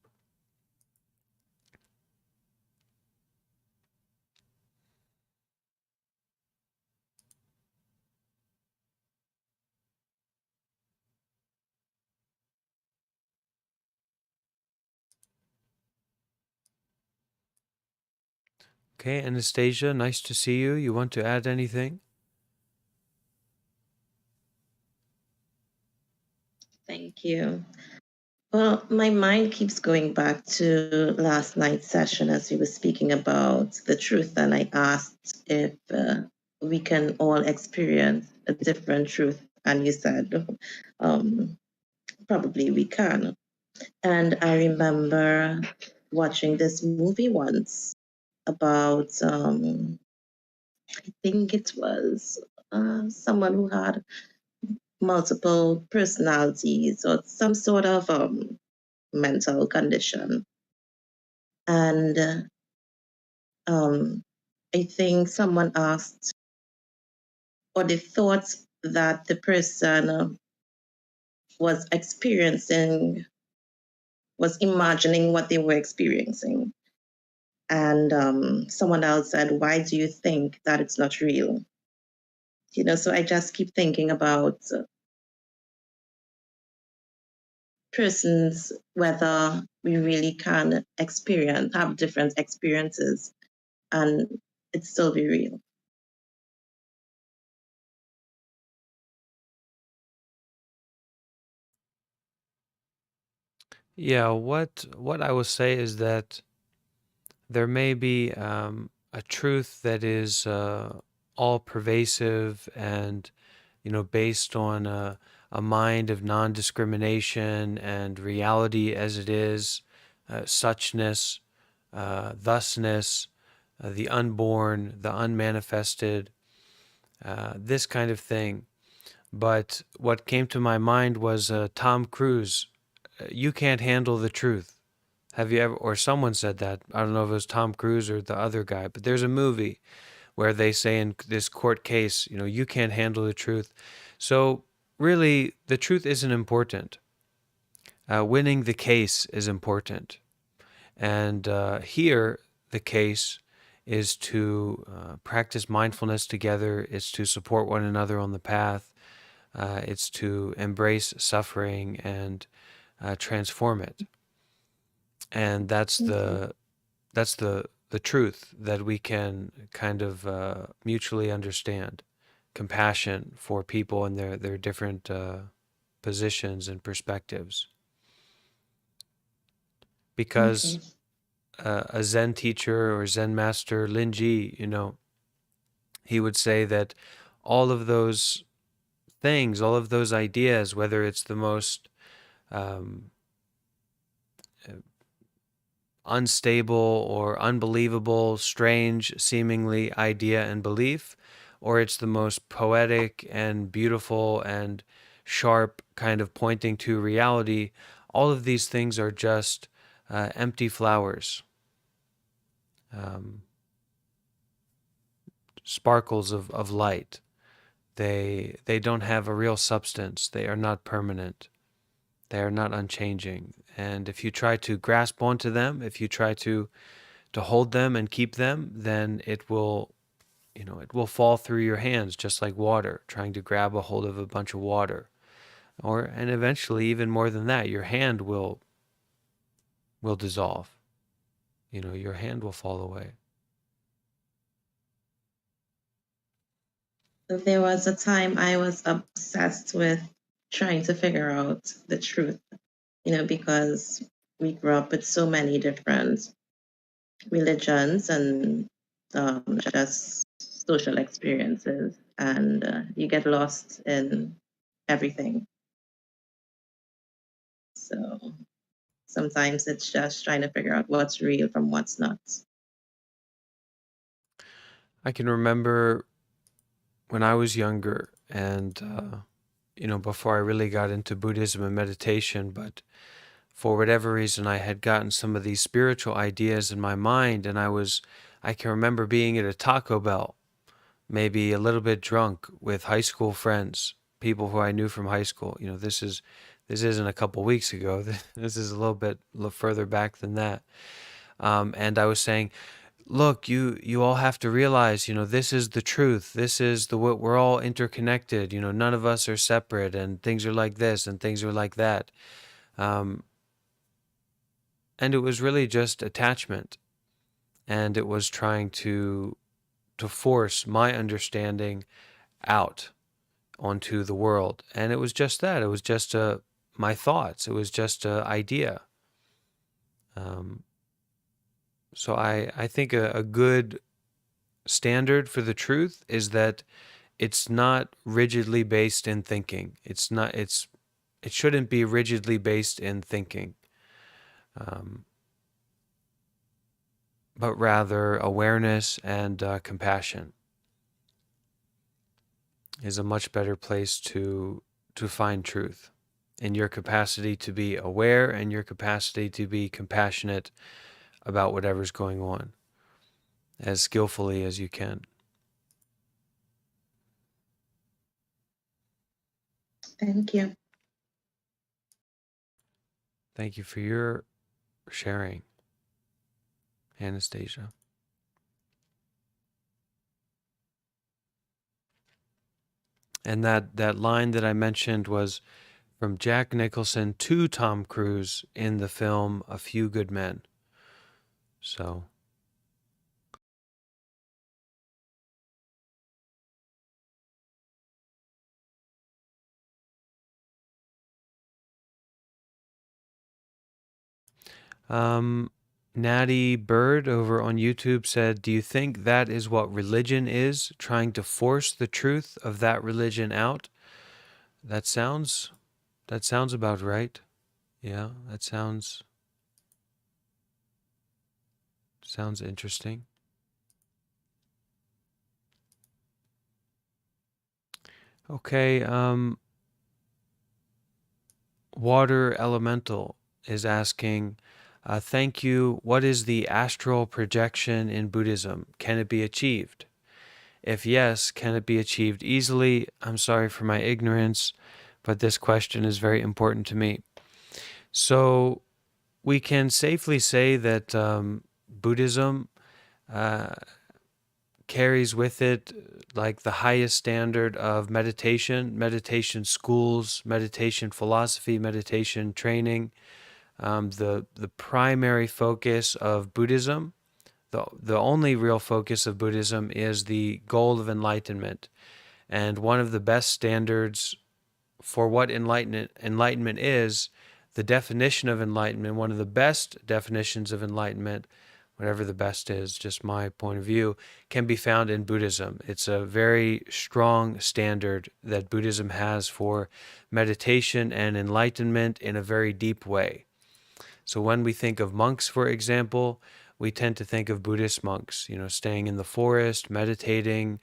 Okay, Anastasia, nice to see you. You want to add anything? Thank you. Well, my mind keeps going back to last night's session as we were speaking about the truth, and I asked if we can all experience a different truth, and you said probably we can. And I remember watching this movie once about, I think it was someone who had multiple personalities or some sort of mental condition. And I think someone asked, or they thought that the person was experiencing, was imagining what they were experiencing. And someone else said, why do you think that it's not real? So I just keep thinking about persons, whether we really can have different experiences and it still be real. Yeah, what I will say is that there may be a truth that is all pervasive and based on a mind of non-discrimination and reality as it is, suchness, thusness, the unborn, the unmanifested, this kind of thing. But what came to my mind was Tom Cruise. You can't handle the truth. Have you ever, or someone said that, I don't know if it was Tom Cruise or the other guy, but there's a movie where they say in this court case, you can't handle the truth. So really, the truth isn't important. Winning the case is important. And here, the case is to practice mindfulness together, it's to support one another on the path, it's to embrace suffering and transform it. And that's the truth that we can kind of mutually understand. Compassion for people and their different positions and perspectives. Because Okay. a Zen teacher or Zen master, Linji, he would say that all of those things, all of those ideas, whether it's the most um, unstable or unbelievable, strange, seemingly idea and belief, or it's the most poetic and beautiful and sharp, kind of pointing to reality, all of these things are just empty flowers, um, sparkles of light. They don't have a real substance. They are not permanent. They are not unchanging. And if you try to grasp onto them, if you try to hold them and keep them, then it will, it will fall through your hands just like water, trying to grab a hold of a bunch of water. And eventually, even more than that, your hand will dissolve. Your hand will fall away. There was a time I was obsessed with trying to figure out the truth, because we grew up with so many different religions and just social experiences, and you get lost in everything. So sometimes it's just trying to figure out what's real from what's not. I can remember when I was younger and, before I really got into Buddhism and meditation, but for whatever reason, I had gotten some of these spiritual ideas in my mind, and I can remember being at a Taco Bell, maybe a little bit drunk with high school friends, people who I knew from high school. This isn't a couple weeks ago. This is a little further back than that. And I was saying, look, you all have to realize, this is the truth. This is we're all interconnected. None of us are separate, and things are like this, and things are like that. Um, and it was really just attachment, and it was trying to force my understanding out onto the world. And it was just that. It was just my thoughts. It was just an idea. Um, so I think a good standard for the truth is that it's not rigidly based in thinking. It shouldn't be rigidly based in thinking, um, but rather awareness and compassion is a much better place to find truth in your capacity to be aware and your capacity to be compassionate about whatever's going on as skillfully as you can. Thank you. Thank you for your sharing, Anastasia. And that line that I mentioned was from Jack Nicholson to Tom Cruise in the film A Few Good Men. So Natty Bird over on YouTube said, "Do you think that is what religion is? Trying to force the truth of that religion out?" That sounds about right. Yeah, that sounds interesting. Okay, Water Elemental is asking, thank you. What is the astral projection in Buddhism? Can it be achieved? If yes, can it be achieved easily? I'm sorry for my ignorance, but this question is very important to me. So we can safely say that Buddhism carries with it like the highest standard of meditation schools, meditation philosophy, meditation training. The primary focus of Buddhism, the only real focus of Buddhism is the goal of enlightenment. And one of the best standards for what enlightenment is, the definition of enlightenment, one of the best definitions of enlightenment, whatever the best is, just my point of view, can be found in Buddhism. It's a very strong standard that Buddhism has for meditation and enlightenment in a very deep way. So when we think of monks, for example, we tend to think of Buddhist monks, staying in the forest, meditating,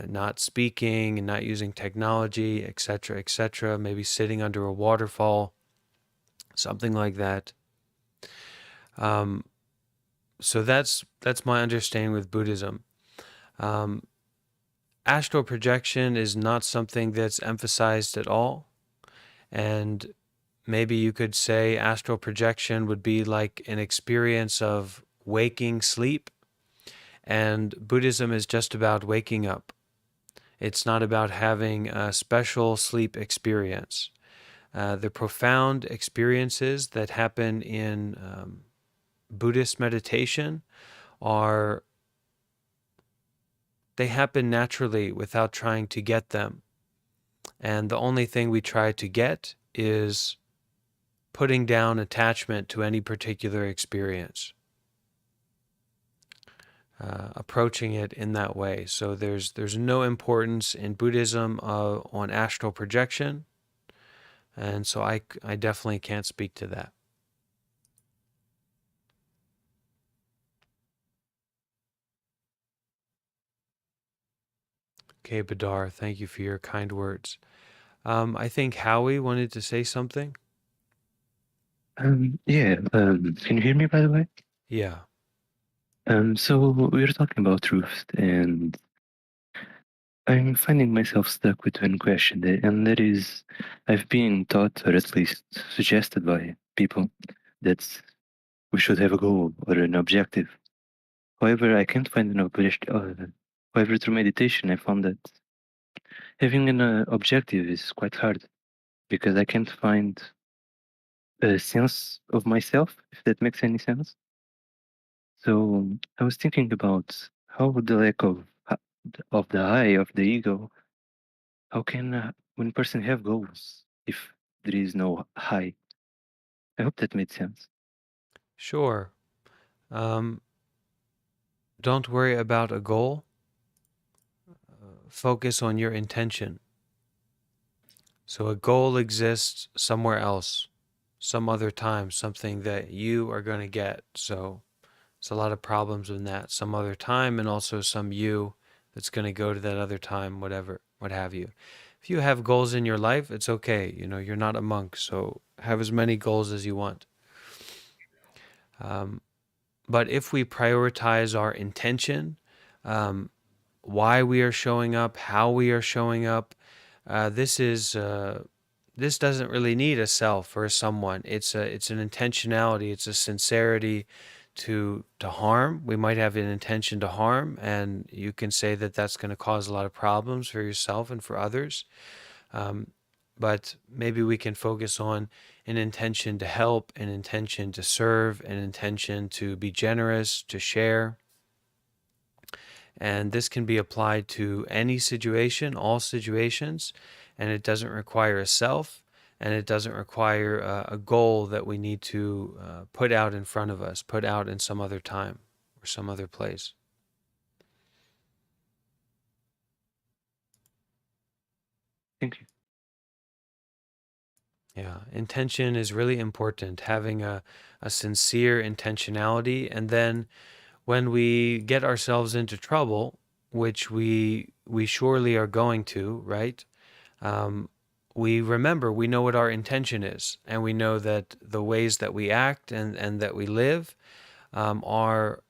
not speaking and not using technology, etc., maybe sitting under a waterfall, something like that. Um, so that's my understanding with Buddhism. Um, Astral projection is not something that's emphasized at all, and maybe you could say astral projection would be like an experience of waking sleep, and Buddhism is just about waking up. It's not about having a special sleep experience. The profound experiences that happen in Buddhist meditation are, they happen naturally without trying to get them. And the only thing we try to get is putting down attachment to any particular experience, approaching it in that way. So there's no importance in Buddhism on astral projection, and so I definitely can't speak to that. Okay, Badar, thank you for your kind words. I think Howie wanted to say something. Yeah, can you hear me by the way? Yeah. So we were talking about truth, and I'm finding myself stuck with one question, and that is, I've been taught, or at least suggested by people, that we should have a goal or an objective. However, I can't find an objective. However, through meditation, I found that having an objective is quite hard because I can't find a sense of myself, if that makes any sense. So I was thinking about how the lack of the I of the ego, how can one person have goals if there is no I? I hope that made sense. Sure. Um, don't worry about a goal. Focus on your intention. So a goal exists somewhere else, some other time, something that you are going to get. So there's a lot of problems in that. Some other time, and also some you that's going to go to that other time, whatever, what have you. If you have goals in your life, it's okay. You know, you're not a monk, so have as many goals as you want. Um, but if we prioritize our intention, um, why we are showing up, how we are showing up, this is this doesn't really need a self or a someone. It's an intentionality. It's a sincerity to harm. We might have an intention to harm, and you can say that that's going to cause a lot of problems for yourself and for others. Um, but maybe we can focus on an intention to help, an intention to serve, an intention to be generous, to share. And this can be applied to any situation, all situations, and it doesn't require a self, and it doesn't require a goal that we need to put out in front of us, put out in some other time or some other place. Thank you. Yeah, intention is really important, having a sincere intentionality. And then when we get ourselves into trouble, which we surely are going to, right? Um, we remember, we know what our intention is, and we know that the ways that we act and that we live are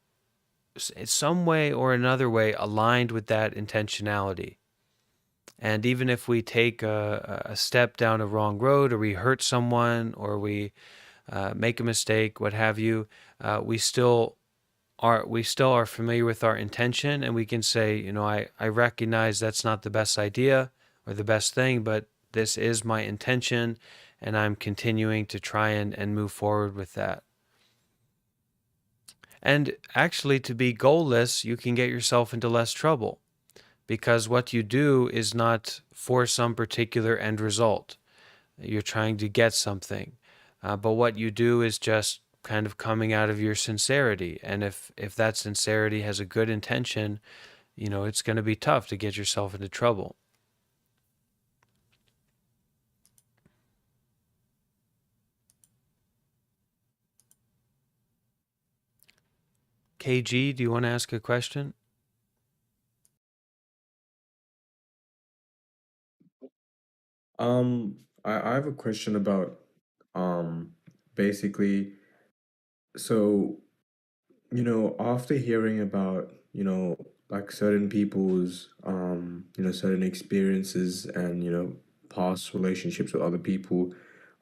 in some way or another way aligned with that intentionality. And even if we take a step down a wrong road, or we hurt someone, or we make a mistake, what have you, we still are familiar with our intention, and we can say, you know, I recognize that's not the best idea or the best thing, but this is my intention, and I'm continuing to try and move forward with that. And actually, to be goalless, you can get yourself into less trouble, because what you do is not for some particular end result. You're trying to get something. But what you do is just kind of coming out of your sincerity. And if that sincerity has a good intention, you know, it's going to be tough to get yourself into trouble. KG, do you want to ask a question? I have a question about um basically, so after hearing about, like certain people's certain experiences and, past relationships with other people,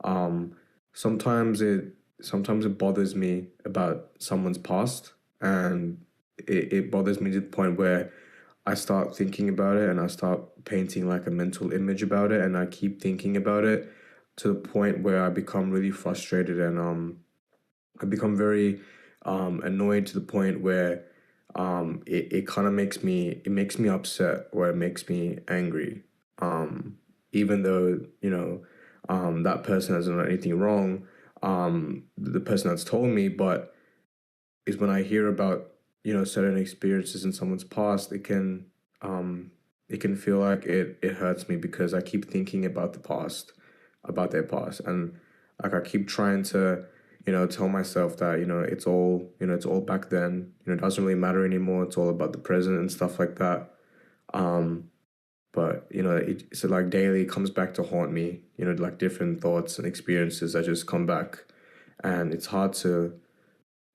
um sometimes it sometimes it bothers me about someone's past, and it bothers me to the point where I start thinking about it and I start painting like a mental image about it, and I keep thinking about it to the point where I become really frustrated, and I become very annoyed to the point where it kind of makes me upset, or it makes me angry. Um, Even though, that person hasn't done anything wrong, the person that's told me, but is when I hear about, certain experiences in someone's past, um it can feel like it hurts me because I keep thinking about the past, about their past, and like I keep trying to, tell myself that, it's all back then, it doesn't really matter anymore, it's all about the present and stuff like that. um but so like daily it comes back to haunt me, like different thoughts and experiences that just come back, and it's hard to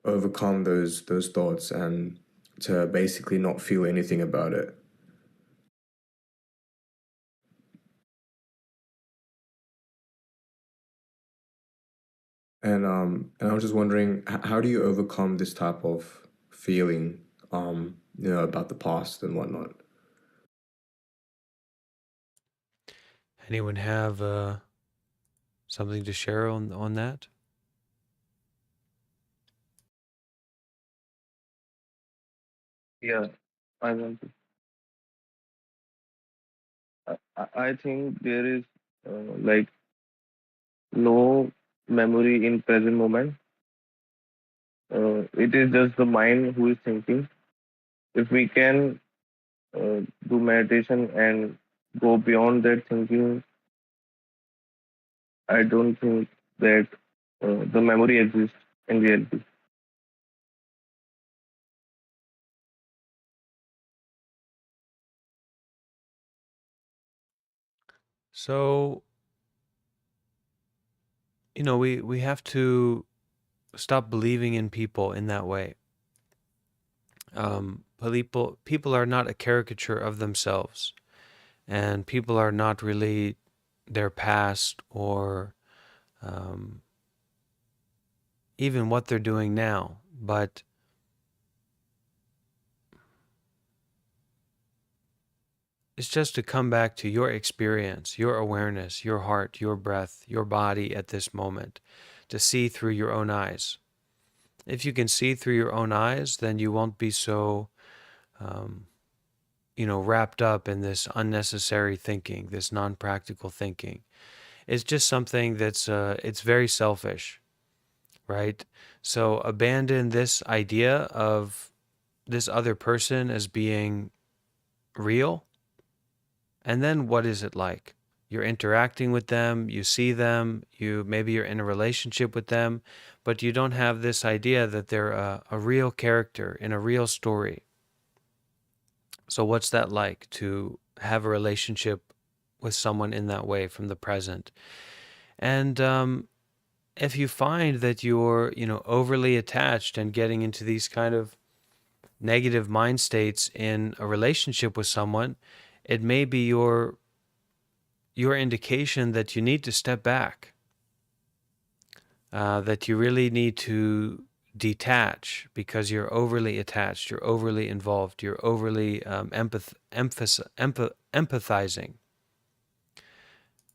overcome those thoughts and to basically not feel anything about it. And I was just wondering, how do you overcome this type of feeling, about the past and whatnot? Anyone have something to share on that? Yeah, I want to. I think there is like no memory in present moment. It is just the mind who is thinking. If we can do meditation and go beyond that thinking, I don't think that the memory exists in reality. So, we have to stop believing in people in that way. People are not a caricature of themselves, and people are not really their past or um, even what they're doing now. But it's just to come back to your experience, your awareness, your heart, your breath, your body at this moment, to see through your own eyes. If you can see through your own eyes, then you won't be so, um, wrapped up in this unnecessary thinking, this non-practical thinking. It's just something it's very selfish, right? So abandon this idea of this other person as being real. And then what is it like? You're interacting with them, you see them, maybe you're in a relationship with them, but you don't have this idea that they're a real character in a real story. So what's that like to have a relationship with someone in that way from the present? And if you find that you're, overly attached and getting into these kind of negative mind states in a relationship with someone, it may be your indication that you need to step back, that you really need to detach because you're overly attached, you're overly involved, you're overly empathizing.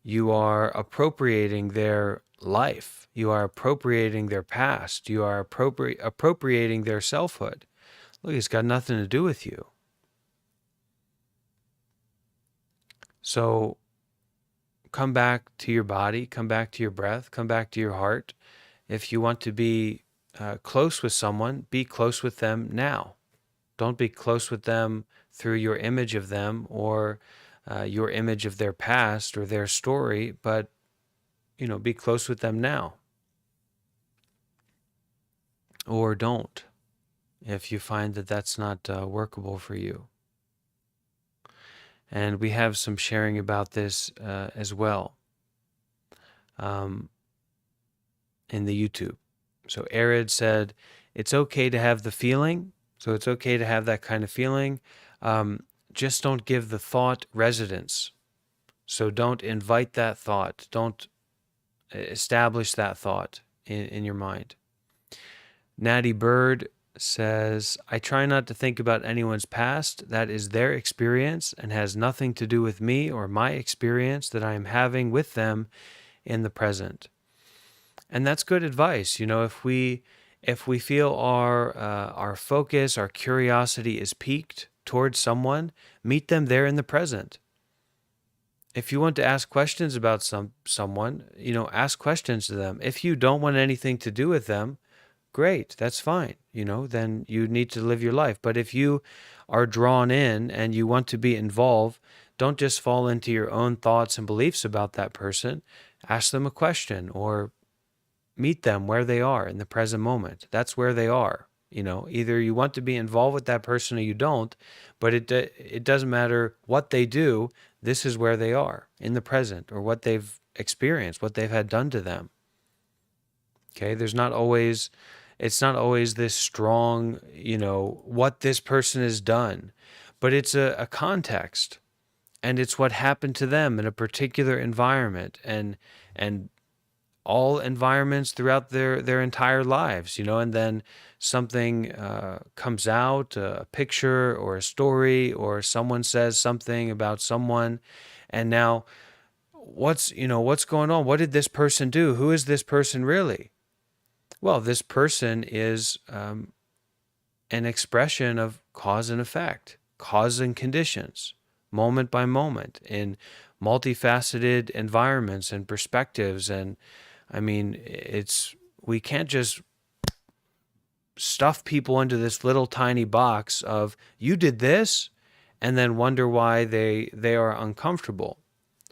You are appropriating their life. You are appropriating their past. You are appropriating their selfhood. Look, it's got nothing to do with you. So come back to your body, come back to your breath, come back to your heart. If you want to be close with someone, be close with them now. Don't be close with them through your image of them or your image of their past or their story, but be close with them now, or don't if you find that that's not workable for you. And we have some sharing about this as well um, in the YouTube. So Arid said, it's okay to have the feeling. So it's okay to have that kind of feeling. Just don't give the thought residence. So don't invite that thought. Don't establish that thought in your mind. Natty Bird says, I try not to think about anyone's past. That is their experience and has nothing to do with me or my experience that I am having with them in the present. And that's good advice. You know, if we feel our focus, our curiosity is piqued towards someone, meet them there in the present. If you want to ask questions about someone, you know, ask questions to them. If you don't want anything to do with them, great, that's fine. You know, then you need to live your life. But if you are drawn in and you want to be involved, don't just fall into your own thoughts and beliefs about that person. Ask them a question or meet them where they are in the present moment. That's where they are. You know, either you want to be involved with that person or you don't, but it doesn't matter what they do. This is where they are in the present, or what they've experienced, what they've had done to them. Okay, it's not always this strong, you know, what this person has done, but it's a context, and it's what happened to them in a particular environment, and all environments throughout their entire lives, you know. And then something comes out, a picture or a story, or someone says something about someone, and now what's going on? What did this person do? Who is this person really? Well, this person is an expression of cause and effect, cause and conditions, moment by moment, in multifaceted environments and perspectives. And I mean, we can't just stuff people into this little tiny box of you did this and then wonder why they are uncomfortable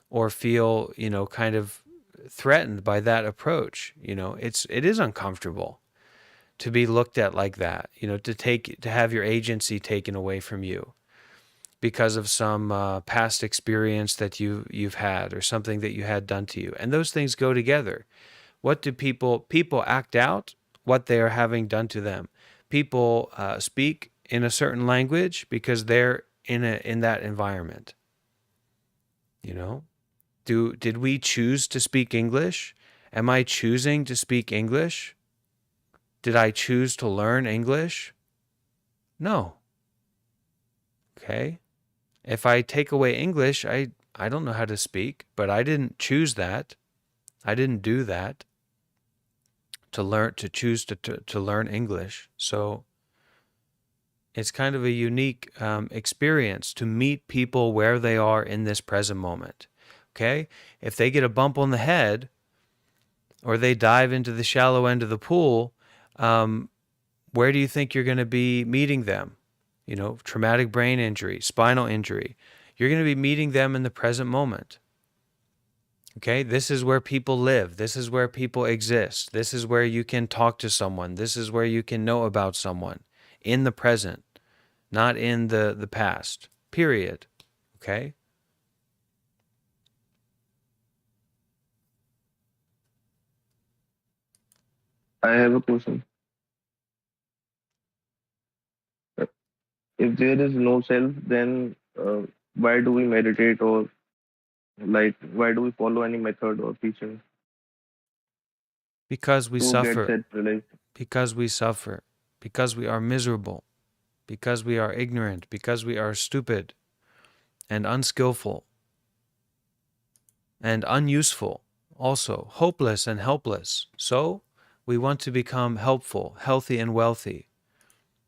or feel, you know, kind of threatened by that approach. You know, it is uncomfortable to be looked at like that, you know, to have your agency taken away from you because of some past experience that you've had, or something that you had done to you. And those things go together. What do people act out what they are having done to them? People speak in a certain language because they're in that environment. You know, did we choose to speak English? Am I choosing to speak English? Did I choose to learn English? No. Okay. If I take away English, I don't know how to speak, but I didn't choose that. I didn't do that to choose to learn English. So it's kind of a unique experience to meet people where they are in this present moment. Okay? If they get a bump on the head or they dive into the shallow end of the pool, where do you think you're going to be meeting them? You know, traumatic brain injury, spinal injury. You're going to be meeting them in the present moment. Okay, this is where people live. This is where people exist. This is where you can talk to someone. This is where you can know about someone in the present, not in the past. Period. Okay? I have a question. If there is no self, then why do we meditate, or like why do we follow any method or teaching Because we to get suffer. self-realized? Because we suffer. Because we are miserable. Because we are ignorant. Because we are stupid and unskillful and unuseful, also hopeless and helpless. So we want to become helpful, healthy, and wealthy.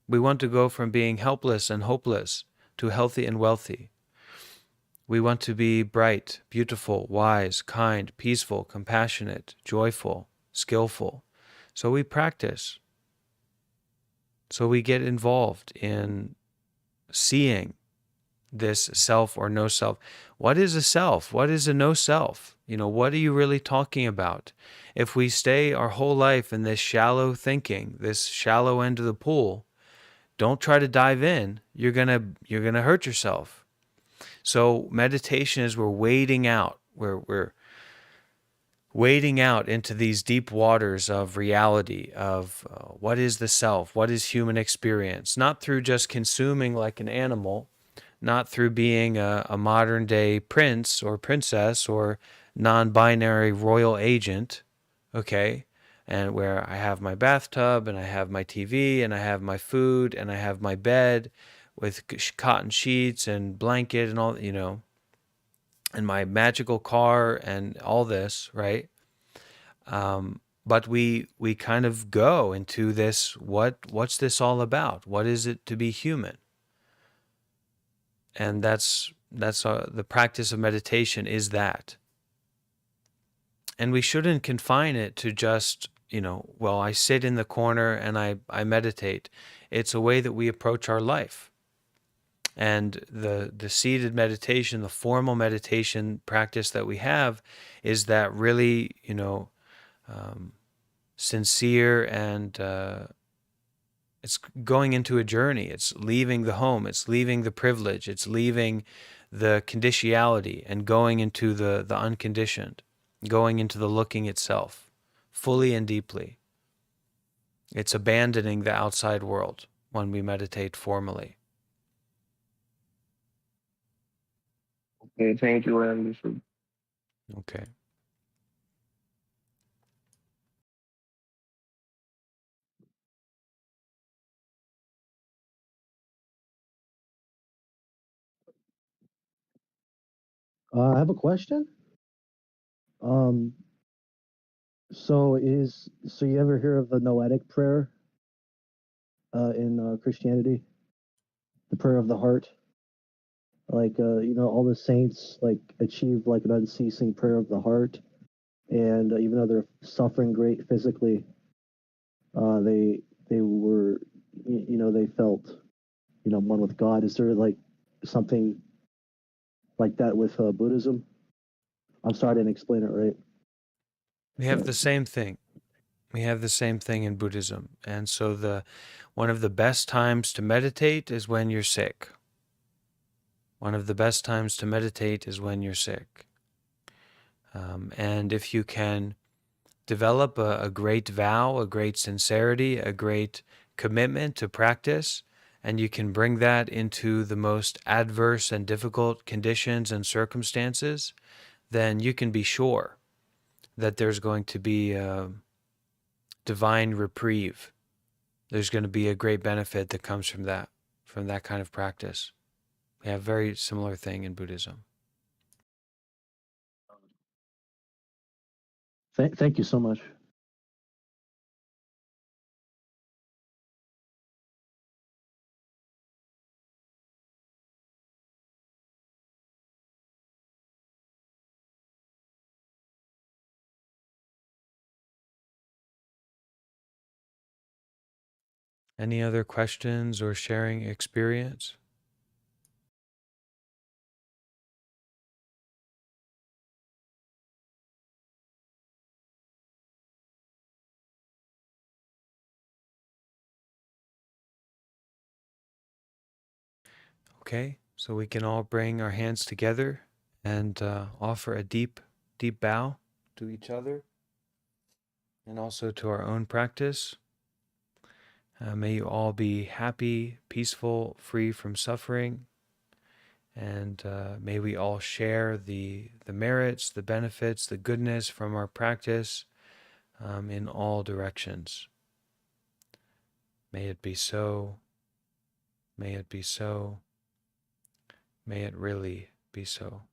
We want to go from being helpless and hopeless to healthy and wealthy. We want to be bright, beautiful, wise, kind, peaceful, compassionate, joyful, skillful. So we practice. So we get involved in seeing this self or no self. What is a self? What is a no self? You know, what are you really talking about? If we stay our whole life in this shallow thinking, this shallow end of the pool, don't try to dive in. You're gonna hurt yourself. So meditation is we're wading out, we're wading out into these deep waters of reality of what is the self, what is human experience, not through just consuming like an animal, not through being a modern day prince or princess or non binary royal agent, okay? And where I have my bathtub and I have my TV and I have my food and I have my bed with cotton sheets and blanket and all, and my magical car and all this, right? But we kind of go into this, what's this all about? What is it to be human? And that's the practice of meditation is that. And we shouldn't confine it to just, well, I sit in the corner and I meditate. It's a way that we approach our life. And the seated meditation, the formal meditation practice that we have is that really, sincere and it's going into a journey. It's leaving the home. It's leaving the privilege. It's leaving the conditionality and going into the unconditioned, going into the looking itself fully and deeply. It's abandoning the outside world when we meditate formally. Okay, thank you. I understood. Okay. I have a question. Um, so you ever hear of the Noetic prayer in Christianity, the prayer of the heart? Like all the saints like achieved like an unceasing prayer of the heart, and even though they're suffering great physically, they were they felt one with God. Is there like something like that with Buddhism? I'm sorry I didn't explain it right. We have the same thing. We have the same thing in Buddhism. And so one of the best times to meditate is when you're sick. One of the best times to meditate is when you're sick. And if you can develop a great vow, a great sincerity, a great commitment to practice, and you can bring that into the most adverse and difficult conditions and circumstances, then you can be sure that there's going to be a divine reprieve. There's going to be a great benefit that comes from that kind of practice. We have a very similar thing in Buddhism. Thank you so much. Any other questions or sharing experience? Okay, so we can all bring our hands together and offer a deep, deep bow to each other and also to our own practice. May you all be happy, peaceful, free from suffering, and may we all share the merits, the benefits, the goodness from our practice in all directions. May it be so. May it be so. May it really be so.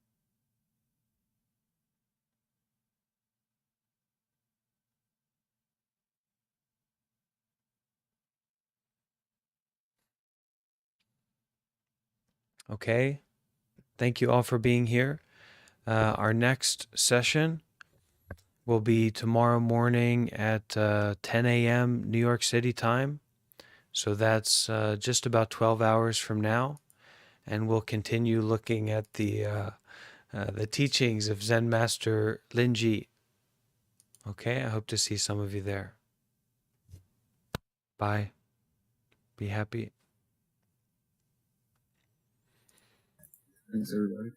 Okay. Thank you all for being here. Our next session will be tomorrow morning at 10 a.m. New York City time. So that's just about 12 hours from now. And we'll continue looking at the teachings of Zen Master Linji. Okay, I hope to see some of you there. Bye. Be happy. Thanks, everybody.